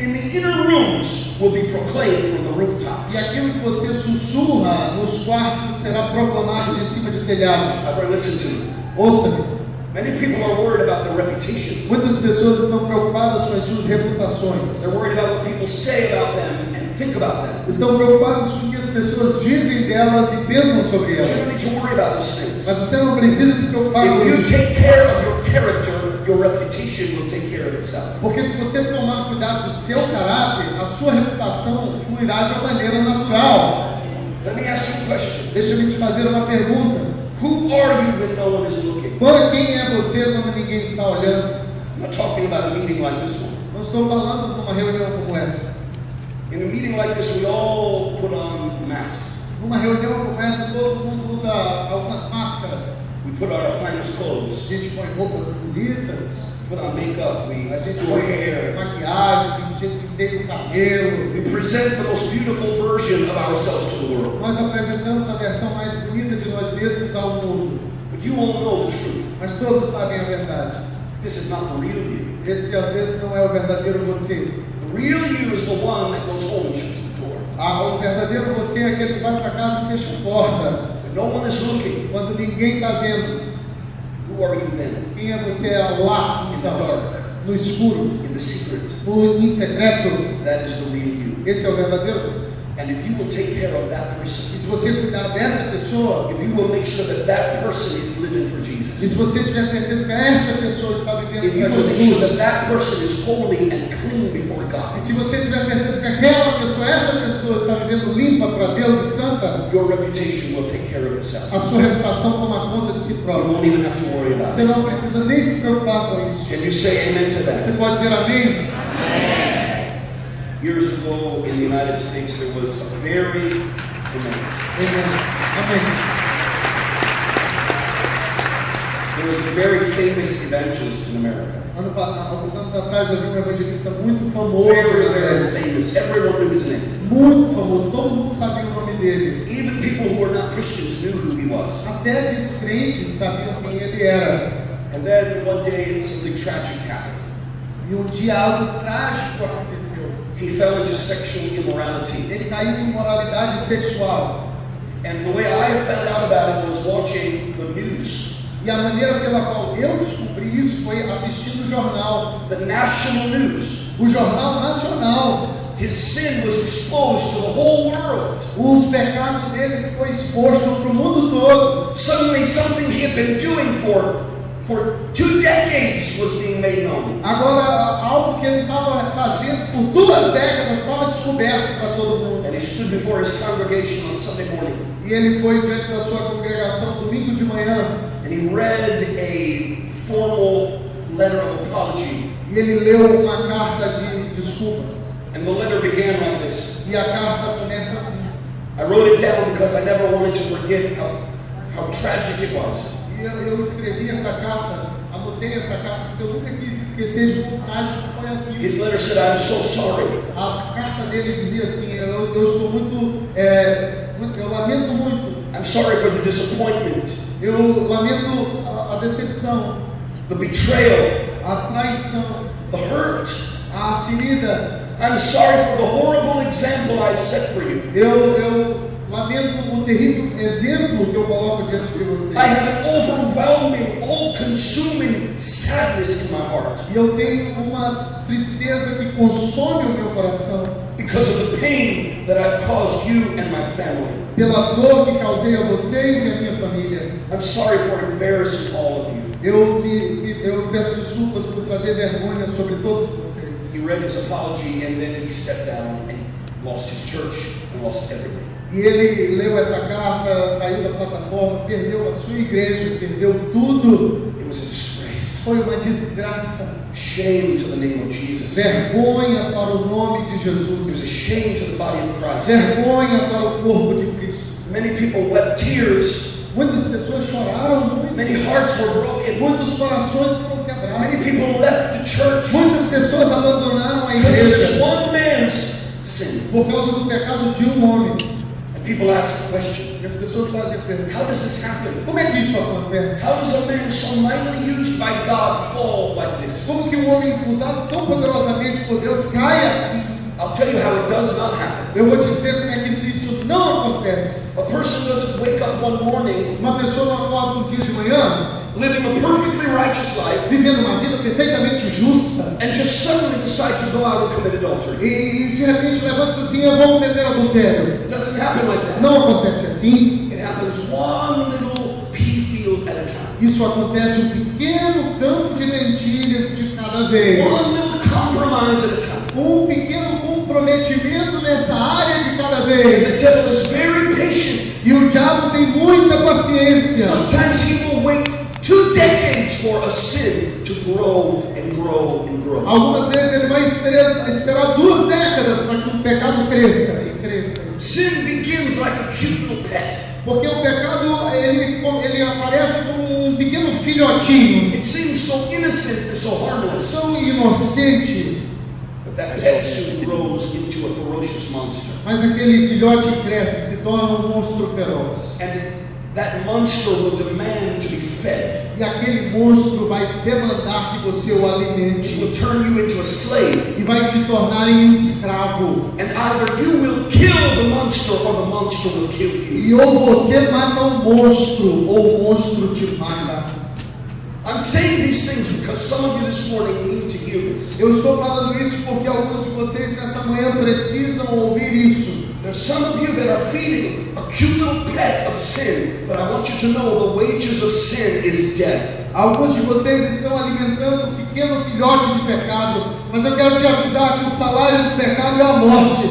in the inner rooms will be proclaimed from the rooftops. E aquilo que você sussurra nos quartos será proclamado de cima de telhados. Everybody listen to me. Ouça-me. Many people are worried about their reputations. Muitas pessoas estão preocupadas com as suas reputações. They're worried about what people say about them and think about them. Estão preocupadas com o que as pessoas dizem delas e pensam sobre You don't elas. need to worry about those things. Mas você não precisa se preocupar com If you isso. take care of your character, your reputation will take care of itself. Porque se você tomar cuidado do seu caráter, a sua reputação fluirá de uma maneira natural. Let me ask you a question. Deixa-me te fazer uma pergunta. Who are you when no one is looking? Quem é você quando ninguém está olhando? I'm not talking about a meeting like this one. Não estou falando de uma reunião como essa. In a meeting like this, we all put on masks. Numa reunião como essa, todo mundo usa algumas máscaras. We put on our finest clothes. A gente põe roupas bonitas, Put on makeup. We a gente do põe our hair. maquiagem, tem gente que tem o cabelo. We present the most beautiful version of ourselves to the world. Nós apresentamos a versão mais bonita de nós mesmos ao mundo. But you all know the truth. Mas todos sabem a verdade. This is not the real you. Esse às vezes não é o verdadeiro você. The real you is the one that goes home and shuts the door. O verdadeiro você é aquele que vai para casa e fecha a porta. When no one is looking, Quando ninguém está vendo. who are you then? Quem é você lá, In the então, dark, no escuro, in the secret. em secreto? That is the real you. Esse é o verdadeiro você. And if you will take care of that person, E se você cuidar dessa pessoa, if you will make sure that that person is living for e Jesus, se você tiver certeza que essa pessoa está vivendo if you para will make sure that Jesus, that person is holy and clean before e God, se você tiver certeza que essa pessoa está vivendo limpa para Deus e santa, your reputation will take care of itself. a sua reputação toma conta de si You própria. won't even have to worry about Você it. não precisa nem se preocupar com isso. Can you say amen to Você that? pode dizer amém? Years ago in the United States, there was a very, Amém. Amém. there was a very famous evangelist in America. Alguns anos atrás havia um evangelista muito famoso Very, na very América. famous. Everyone knew his name. Muito famoso, todo mundo sabia o nome dele. Even people who were not Christians knew who he was. Até descrentes sabiam quem ele era. And then one day, something tragic happened. E um dia algo trágico aconteceu. He fell into sexual immorality. Ele caiu em imoralidade sexual. And the way I found out about it was watching the news. E a maneira pela qual eu descobri isso foi assistindo o jornal. The national news. O Jornal Nacional. his sin was exposed to the whole world. Os pecados dele ficou exposto para o mundo todo. Suddenly something he had been doing for 2 decades was being made known. Agora, algo que ele estava fazendo por 2 décadas estava descoberto para todo mundo. And he stood before his congregation on Sunday morning. E ele foi diante da sua congregação domingo de manhã. And he read a formal letter of apology. E ele leu uma carta de desculpas. And the letter began like this. E a carta começa assim. I wrote it down because I never wanted to forget how tragic it was. E eu escrevi essa carta, anotei essa carta, porque eu nunca quis esquecer de quão trágico foi aquilo. His letter said, I'm so sorry. A carta dele dizia assim, eu estou eu lamento muito. I'm sorry for the disappointment, Eu lamento a decepção, the betrayal, a traição, the hurt. a ferida. I'm sorry for the horrible example I've set for you. Eu lamento o terrível exemplo que eu coloco diante de vocês. I have an overwhelming, all-consuming sadness in my heart E eu tenho uma tristeza que consome o meu coração because of the pain that I've caused you and my family. pela dor que causei a vocês e a minha família. I'm sorry for embarrassing all of you. Eu peço desculpas por trazer vergonha sobre todos vocês. He read his apology and then he stepped down and lost his church and lost everything. E ele leu essa carta, saiu da plataforma, perdeu a sua igreja, perdeu tudo. It was a disgrace. Foi uma desgraça. Shame to the name of Jesus. Vergonha para o nome de It was Jesus. a shame to the body of Christ. Vergonha para o corpo de Cristo. Many people wept tears. Muitas pessoas choraram muito. Many hearts were broken. Muitos corações foram quebrados. Many people left the church Muitas pessoas abandonaram a because of this igreja one man's sin. por causa do pecado de um homem. And people ask the question, E as pessoas fazem a pergunta: how does this happen? como é que isso acontece? How does a man so mightily used by God fall like this? Como que um homem usado tão poderosamente por Deus cai assim? I'll tell you how it does not happen. Eu vou te dizer como é que isso não acontece. A person doesn't wake up one morning Uma pessoa não acorda um dia de manhã living a perfectly righteous life vivendo uma vida perfeitamente justa and just suddenly decide to go out and commit adultery. e de repente levanta-se assim: eu vou cometer adultério. It doesn't happen like that. Não acontece assim. It happens one little pea field at a time. Isso acontece um pequeno campo de lentilhas de cada vez. One little compromise at a time. Um pequeno comprometimento nessa área de cada The vez. devil is very patient. E o diabo tem muita paciência. Sometimes he will wait 2 decades for a sin to grow and grow and grow. Algumas vezes ele vai esperar 2 décadas para que o pecado cresça e cresça. Sin begins like a cute little pet. Porque o pecado ele aparece como um pequeno filhotinho, It seems so innocent and so harmless. tão inocente, But that pet soon grows into a ferocious monster. mas aquele filhote cresce, se torna um monstro feroz. And that monster will demand to be fed. E aquele monstro vai demandar que você o It alimente will turn you into a slave. e vai te tornar em um escravo. And either you will kill the monster or the monster will kill you. E ou você mata um monstro ou o monstro te mata. I'm saying these things because some of you this morning need to hear this. Eu estou falando isso porque alguns de vocês nessa manhã precisam ouvir isso. There's some of you that are feeding a cute little pet of sin, but I want you to know the wages of sin is death. Alguns de vocês estão alimentando um pequeno filhote de pecado, mas eu quero te avisar que o salário do pecado é a morte.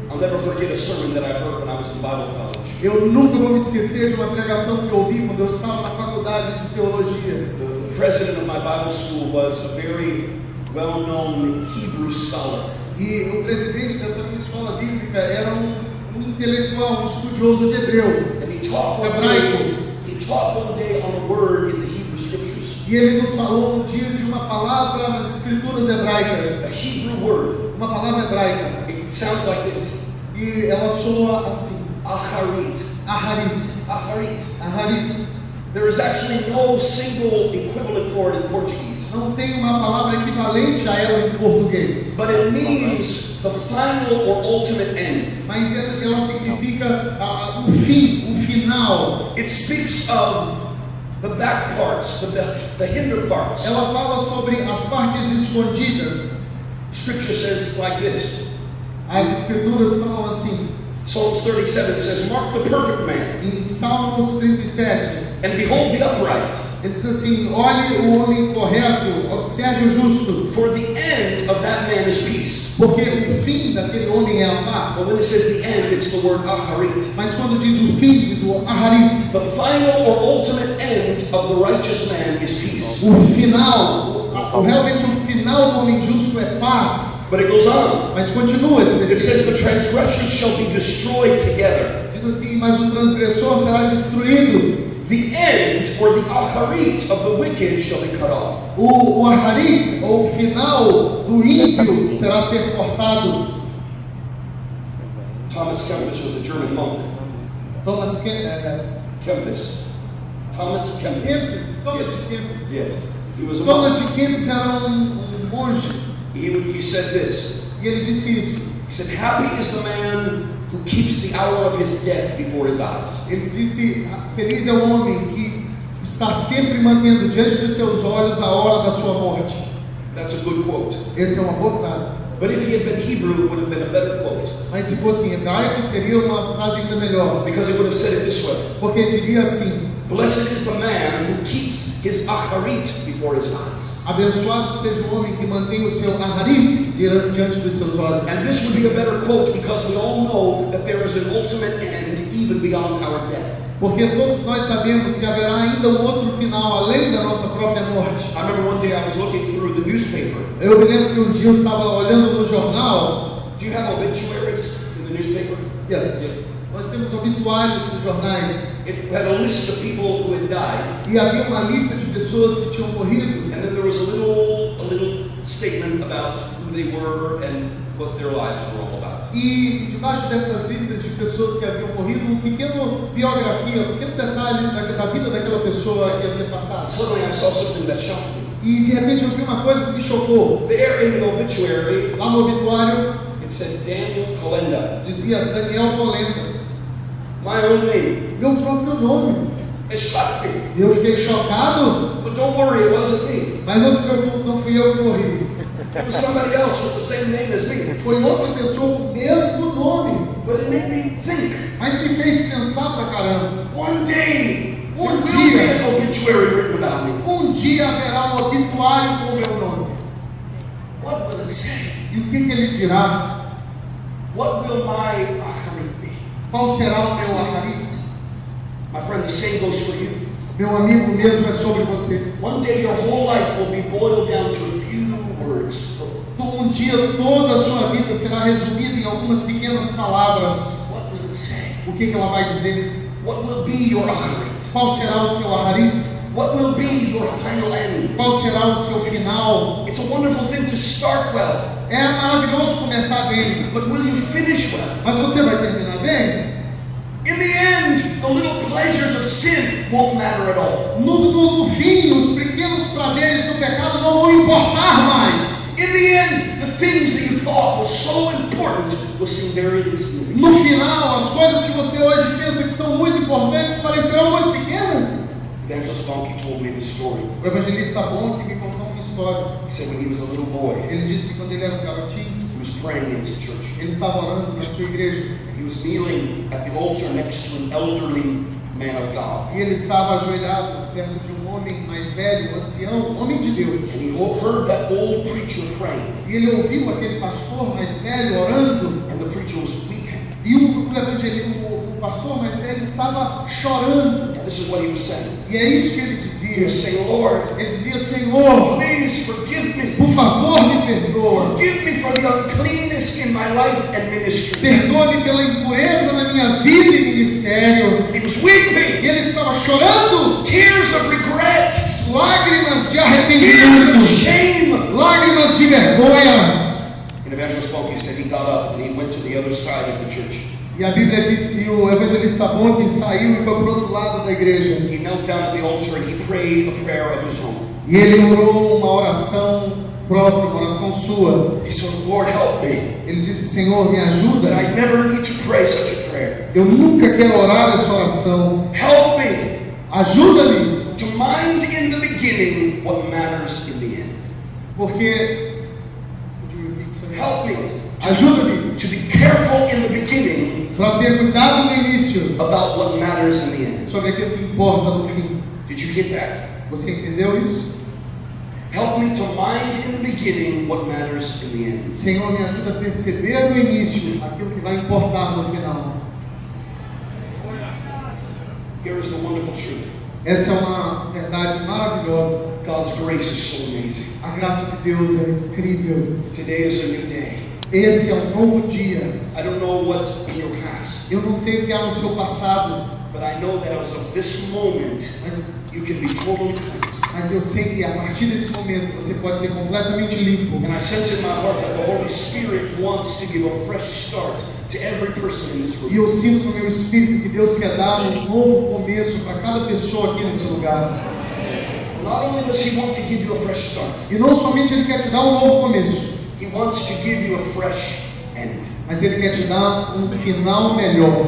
I'll never forget a sermon that I heard when I was in Bible college. Eu nunca vou me esquecer de uma pregação que eu ouvi quando eu estava na faculdade de teologia. The president of my Bible school was a very well-known Hebrew scholar. E o presidente dessa minha escola bíblica era um intelectual, um estudioso de hebreu. And he taught one day on a word in the Hebrew scriptures. E ele nos falou um dia de uma palavra nas escrituras A hebraicas. Hebrew word. Uma palavra hebraica. It sounds like this. E ela soa assim: Aharit. Aharit. Aharit. Aharit. There is actually no single equivalent for it in Portuguese. Não tem uma palavra equivalente a ela em português. But it means the final or ultimate end. Mas ela significa o fim, o final. It speaks of the back parts, the hinder parts. Ela fala sobre as partes escondidas. Scripture says like this. As escrituras falam assim, Psalms 37 says, mark the perfect man, em Salmos 37, and behold the upright. ele diz assim: olhe o homem correto, observe o justo, For the end of that man is peace. porque o fim daquele homem é a paz. Well, when it says the end, it's the word aharit. Mas quando diz o fim, diz o aharit. The final or ultimate end of the righteous man is peace. O final, realmente o final do homem justo é paz. But it goes on. Mas continua esse It says versículo. the transgressors shall be destroyed together. Diz assim: mas o transgressor será destruído. The end or the aharit of the wicked shall be cut off. O aharit, ou o final do ímpio, será ser cortado. Thomas Kempis was a German monk. Thomas Kempis. Thomas Kempis. de Kempis. Yes. He was a Thomas monk. de Kempis era monge. He said this. E ele disse isso. He said, happy is the man who keeps the hour of his death before his eyes. Ele disse: feliz é o homem que está sempre mantendo diante dos seus olhos a hora da sua morte. That's a good quote. Essa é uma boa frase. But if he had been Hebrew, it would have been a better quote. Mas se fosse em hebraico, seria uma frase ainda melhor. Because it would have said it this way. Porque diria assim: Blessed is the man who keeps his aharit before his eyes. abençoado seja o homem que mantém o seu aharit diante dos seus olhos. And this would be a better quote because we all know that there is an ultimate end even beyond our death. Porque todos nós sabemos que haverá ainda um outro final além da nossa própria morte. I remember one day I was looking through the newspaper. Eu me lembro que um dia eu estava olhando no jornal. Do you have obituaries in the newspaper? Yes. Nós temos obituários nos jornais. It had a list of people who had died. E havia uma lista de pessoas que tinham morrido. And then there was a little statement about who they were and what their lives were all about. E debaixo dessas listas de pessoas que haviam morrido, um pequeno biografia, um pequeno detalhe da vida daquela pessoa que havia passado. Suddenly I saw something that shocked me. E de repente eu vi uma coisa que me chocou. There in the obituary, Lá no obituário it said Daniel Kalenda. dizia Daniel Polenta, My own name. meu próprio nome. It shocked me. E eu fiquei chocado, But don't worry, it wasn't me. mas não se preocupe, não fui eu que morri. It was somebody else with the same name as me. Foi outra pessoa com o mesmo nome. But it made me think. Mas me fez pensar pra caramba. One day, there Um will be dia. an obituary written about me. Um dia haverá um obituário com o meu nome. What will it say? E o que ele dirá? What will my aharit be? Qual será o meu aharit? My friend, the same goes for you. Meu amigo, o mesmo é sobre você. One day your whole life will be boiled down to a few words. Um dia toda a sua vida será resumida em algumas pequenas palavras. What will it say? O que ela vai dizer? What will be your aharit? Qual será o seu aharit? What will be your final end? Qual será o seu final? It's a wonderful thing to start well, É maravilhoso começar bem, but will you finish well? mas você vai terminar bem? In the end, the little pleasures of sin won't matter at all. No fim, os pequenos prazeres do pecado não vão importar mais. In the end, the things that you thought were so important will seem very insignificant. No final, as coisas que você hoje pensa que são muito importantes parecerão muito pequenas. Evangelist Donkey told me this story. O evangelista bom que me contou uma história. He said when he was a little boy, Ele disse que quando ele era um garotinho, he was praying in his church. ele estava orando na sua igreja. He was kneeling at the altar next to an elderly man of God. E ele estava ajoelhado perto de um homem mais velho, um ancião, um homem de Deus. And he heard that old preacher praying. E ele ouviu aquele pastor mais velho orando. And the preacher was weeping. E o pastor mais velho estava chorando. And this is what he was saying. E é isso que ele He dizia. was saying, Lord, Ele dizia: Senhor, please forgive me. por favor, me perdoa. Forgive me for the uncleanness in my life and ministry. Perdoa-me pela impureza na minha vida e ministério. He was weeping. E ele estava chorando. Tears of regret. Lágrimas de Tears of arrependimento. shame. Lágrimas de vergonha. And Evangelist Bonke said he got up and he went to the other side of the church. E a Bíblia diz que o evangelista Bonke saiu e foi para o outro lado da igreja. He knelt down at the altar and he prayed a prayer of his own. E ele orou uma oração própria, uma oração sua. He said, Lord, help me. Ele disse: Senhor, me That ajuda. I never need to pray such a prayer. Eu nunca quero orar essa oração. Help me Ajuda-me, to mind in the beginning what matters in the end. porque Help me Ajuda-me to be careful in the beginning para ter cuidado no início about what matters in the end. sobre aquilo que importa no fim. Did you get that? Você entendeu isso? Help me to mind in the beginning what matters in the end. Senhor, me ajuda a perceber no início aquilo que vai importar no final. Here is the wonderful truth. Essa é uma verdade maravilhosa. God's grace is so amazing. A graça de Deus é incrível. Today is a new day. Esse é um novo dia. I don't know what's in your past, Eu não sei o que há no seu passado, but I know that as of this moment, mas you can be totally cleansed. Mas eu sei que a partir desse momento você pode ser completamente limpo. And I sense in my heart that the Holy Spirit wants to give a fresh start to every person in this E room. eu sinto no meu espírito que Deus quer dar um novo começo para cada pessoa aqui nesse lugar. Not only does He want to give you a fresh start, E não somente Ele quer te dar um novo começo, He wants to give you a fresh end. mas Ele quer te dar um final melhor.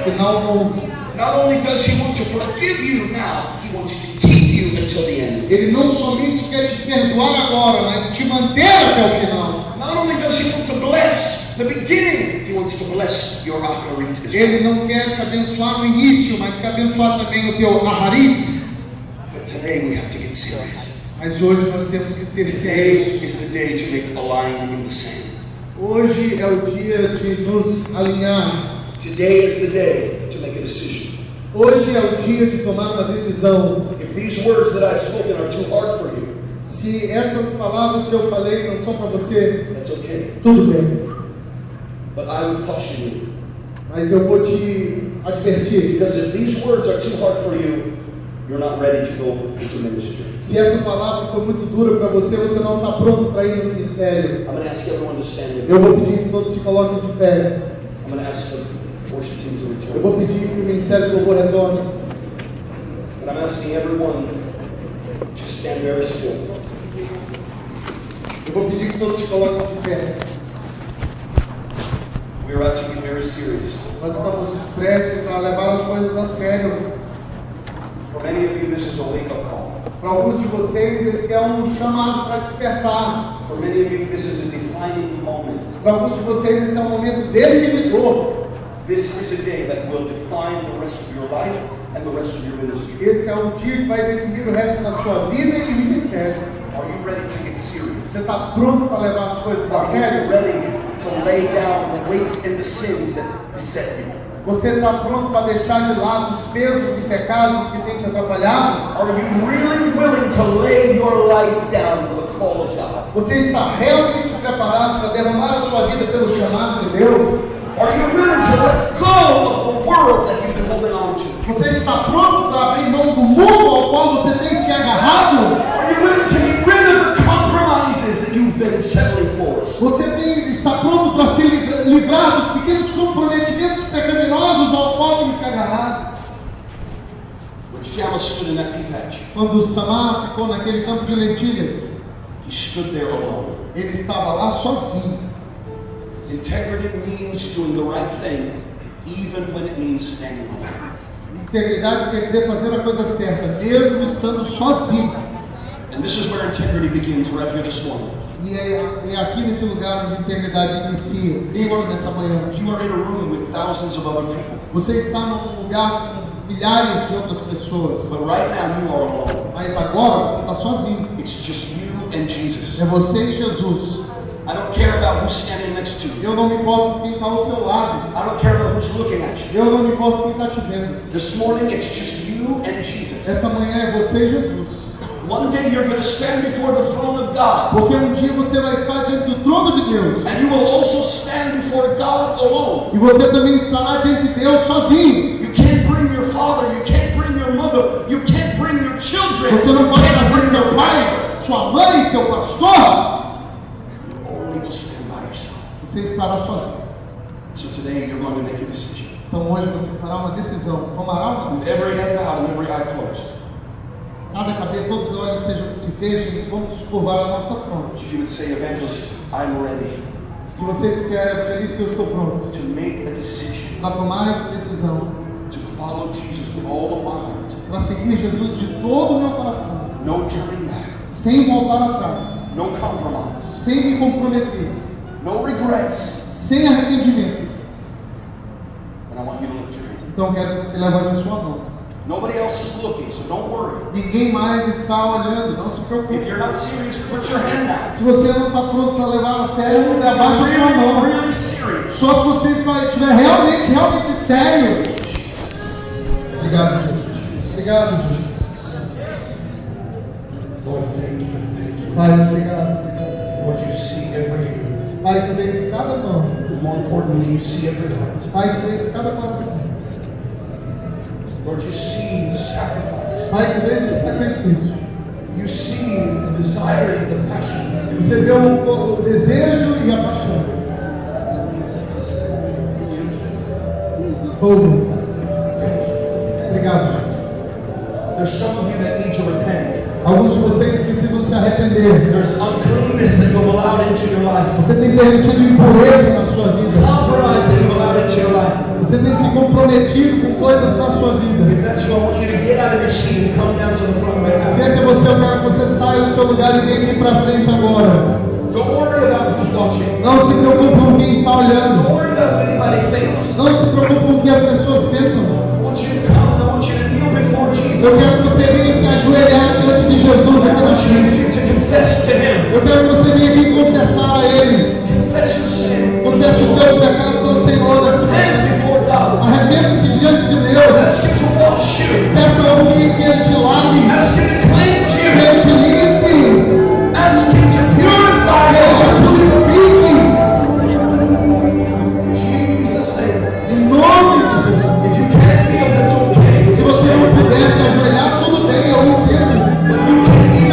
Final novo. Not only does He want to forgive you now, He wants to keep you until the end. Ele não somente quer te perdoar agora, mas te manter até o final. Not only does He want to bless the beginning, He wants to bless your acharit as well. Ele não quer te abençoar no início, mas quer abençoar também o teu aharit. But today we have to get serious. Mas hoje nós temos que ser Today sérios. is the day to make a line in the sand. Hoje é o dia de nos alinhar. Today is the day to make a decision. Hoje é o dia de tomar uma decisão. If these words that I've spoken are too hard for you, Se essas palavras que eu falei não são para você, that's okay. tudo bem. But I would caution you, Mas eu vou te advertir. because if these words are too hard for you, you're not ready to go into ministry. Se essa palavra for muito dura para você, você não está pronto para ir no ministério. I'm going to ask everyone to stand with Eu me. vou pedir que todos se coloquem de pé. I'm going to ask the worship team to Eu return. vou pedir que o ministério de louvor retorne. And I'm asking everyone to stand very still. Eu vou pedir que todos se coloquem de pé. We are about to be very serious. Nós estamos prestes a levar as coisas a sério. For many of you, this is a wake-up call. Para alguns de vocês, esse é um chamado para despertar. For many of you, this is a defining moment. Para alguns de vocês, esse é um momento definidor. This is a day that will define the rest of your life and the rest of your ministry. Esse é um dia que vai definir o resto da sua vida e ministério. Are you ready to get serious? Você está pronto para levar as coisas a Are you sério? ready to lay down the weights and the sins that beset you? Você está pronto para deixar de lado os pesos e pecados que têm te atrapalhado? Are you really willing to lay your life down for the call of God? Você está realmente preparado para derramar a sua vida pelo chamado de Deus? Are you willing to let go of the world that you've been holding on to? Você está pronto para abrir mão do mundo ao qual você tem se agarrado? Are you willing to get rid of the compromises that you've been settling for? Está pronto para se livrar dos pequenos comprometimentos pecaminosos ao qual tem se agarrado? When Shammah stood in that pea patch, Quando Samar ficou naquele campo de lentilhas, he stood there alone. ele estava lá sozinho. Integrity means doing the right thing, even when it means standing alone. Integridade quer dizer fazer a coisa certa, mesmo estando sozinho. And this is where integrity begins right here this morning. E é aqui nesse lugar onde a integridade inicia, bem aqui nessa manhã. You are in a room with thousands of other people, Você está num lugar com milhares de outras pessoas, but right now you are alone. mas agora você está sozinho. It's just you and Jesus. É você e Jesus. I don't care about who's standing next to you. Eu não me importo com quem está ao seu lado. I don't care about who's looking at you. Eu não me importo com quem está te vendo. This morning it's just you and Jesus. Essa manhã é você e Jesus. One day you're going to stand before the throne of God, Porque um dia você vai estar diante do trono de Deus. and you will also stand before God alone. E você também estará diante de Deus sozinho. You can't bring your father, you can't bring your mother, you can't bring your children, Você não you pode can't trazer bring seu your pai, pastor. sua mãe, seu pastor. You only will stand by yourself. Você estará sozinho. So today you're going to make a decision. Então hoje você fará uma decisão. Tomará uma With decisão. every head bowed and every eye closed. Cada cabeça, todos os olhos se fechem e vamos curvar a nossa fronte. If you would say, Evangelist, I'm ready Se você disser, evangelista, eu estou pronto to make a decision para tomar essa decisão, to follow Jesus with all of my heart. para seguir Jesus de todo o meu coração. No turning back. sem voltar atrás, no compromise, sem me comprometer, no regrets. sem arrependimentos. And I want you to lift your hand. Então quero que você levante a sua mão. Nobody else is looking, so don't worry. Ninguém mais está olhando, não se If preocupe. you're not serious, put your hand down. Se você não está pronto para levar a sério, abaixa a sua mão. Really serious. Só se você estiver realmente sério. Obrigado, Jesus. Obrigado, Jesus. Lord, thank you. Pai, obrigado. Lord, you see every ear. Pai, tu vês cada mão. More importantly, you see every heart. Pai, tu vês cada coração. Lord, you see the sacrifice. Pai, tu vês o sacrifício. You see the desire, the passion. Você vê o desejo e a paixão. Obrigado, Jesus. There's some of you that need to repent. Alguns de vocês precisam se arrepender. There's uncleanness that you've allowed into your life. Você tem permitido impureza na sua vida. Compromise that you've allowed into your life. Você tem se comprometido com coisas na sua vida. If that's you, I want you to get out of your seat and come down to the front right Se now. esse é você, eu quero que você saia do seu lugar e venha aqui para frente agora. Don't worry about who's watching. Não se preocupe com quem está Don't olhando. worry about what anybody thinks. Não se preocupe com o que as pessoas pensam. I want you to come and I want you to kneel before Jesus. Eu quero que você venha se ajoelhar diante de Jesus I aqui na want frente. you to confess to Him. Eu quero que você venha aqui confessar a Ele. Confess your sin. Confesse os seus pecados ao Senhor nesta manhã. Stand before God. Arrependa-te diante de Deus. Ask Him to wash you. Peça ao Rei que Ele te lave. Ask Him to cleanse Que you. Ele te limpe. Ask Him to purify Que Ele te you. purifique. In Jesus' name. Em nome de Jesus. If you can't kneel, that's okay. Se você não puder se ajoelhar, tudo bem, eu entendo. But you can kneel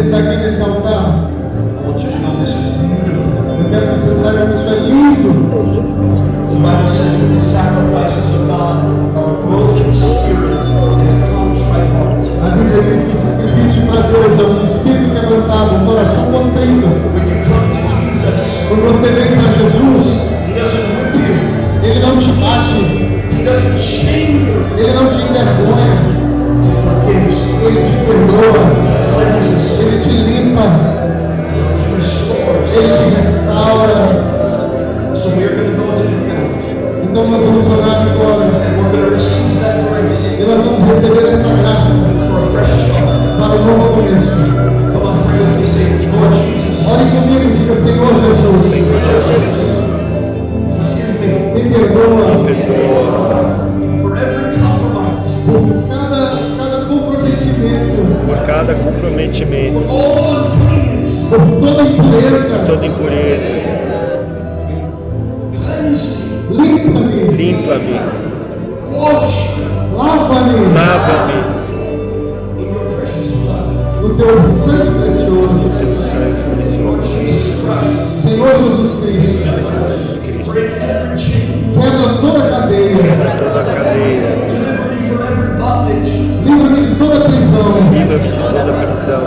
está aqui nesse altar, I want you to know this is beautiful. eu quero que você saiba que isso é lindo. The Bible says that the sacrifices of God are a broken spirit and a contrite heart. A Bíblia diz que o sacrifício para Deus é um espírito quebrantado, um coração contrito. When you come to Jesus, Quando você vem para Jesus, He doesn't whip you. Ele não te bate, He doesn't shame you. Ele não te envergonha, He forgives. Ele te perdoa, Cleanses. Ele te limpa, He restores. Ele te restaura. So we are going to go to the now. Então nós vamos orar agora And we're going to receive that grace e nós vamos receber essa graça for a fresh start. para o novo começo. Come on, pray with me. Say, Lord Jesus, Ore comigo, diga Senhor Jesus, forgive me perdoa me for every compromise, por cada comprometimento, por cada comprometimento, for all uncleanness. por toda impureza. toda impureza. Cleanse me. Limpa-me, Limpa-me, Wash me lava-me lava-me in your precious blood. no teu sangue precioso. teu sangue precioso. Jesus Christ, Senhor Jesus Cristo, Jesus Cristo, break every chain. quebra toda a cadeia, quebra toda a cadeia, Deliver me from every bondage. livra-me de toda prisão. livra-me de toda prisão.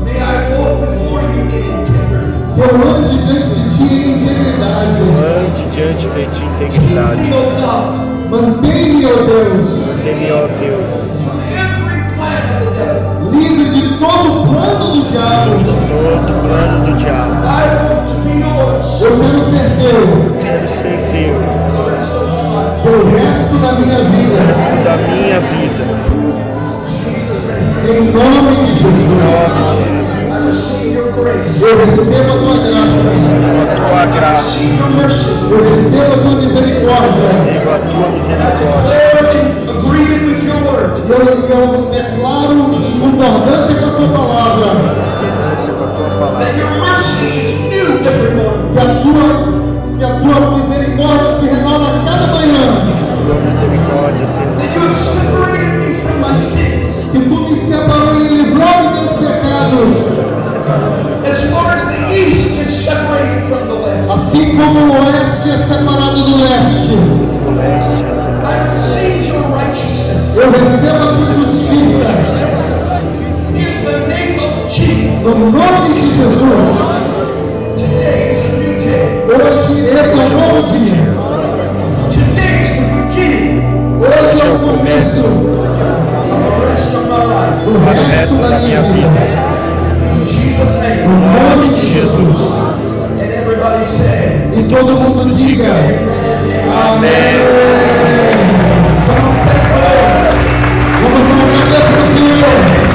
May I walk before you in integrity. Que eu ande diante de ti em integridade. Ande diante de ti integridade. O God, Mantém-me, ó Deus, Mantém-me, ó Deus, from every plan of the devil. livre de todo o plano do diabo. de todo plano do diabo. I want to be yours Eu quero ser teu Quero ser teu for the rest of my life. pelo resto da minha o vida. resto da minha vida. Jesus' name. Em nome de Em Jesus. nome de Jesus. I receive your grace. Eu recebo a tua graça. Receba a tua I graça, receive your mercy. Eu recebo a tua misericórdia. receba a tua misericórdia. Declare in agreement with your word. Eu declaro em concordância com a tua palavra Receba a tua That palavra. your mercy is new every morning. que a tua misericórdia se renova a cada manhã. Tua misericórdia, Senhor. That you have separated me from my sins. Que tu me separou e me livrou de teus pecados. As far as the east is separated from the west. Assim como o oeste é separado do leste. O leste é separado. I receive your righteousness. Eu recebo a tua justiça. In the name of Jesus. No nome de Jesus. Today is a new day. Hoje esse é um novo dia. Today is the beginning Hoje é o começo of the rest of my life. do Para o resto resto da minha vida. In Jesus' No name. nome de Jesus. And everybody say, E todo mundo diga amém. Vamos agradecer ao Senhor.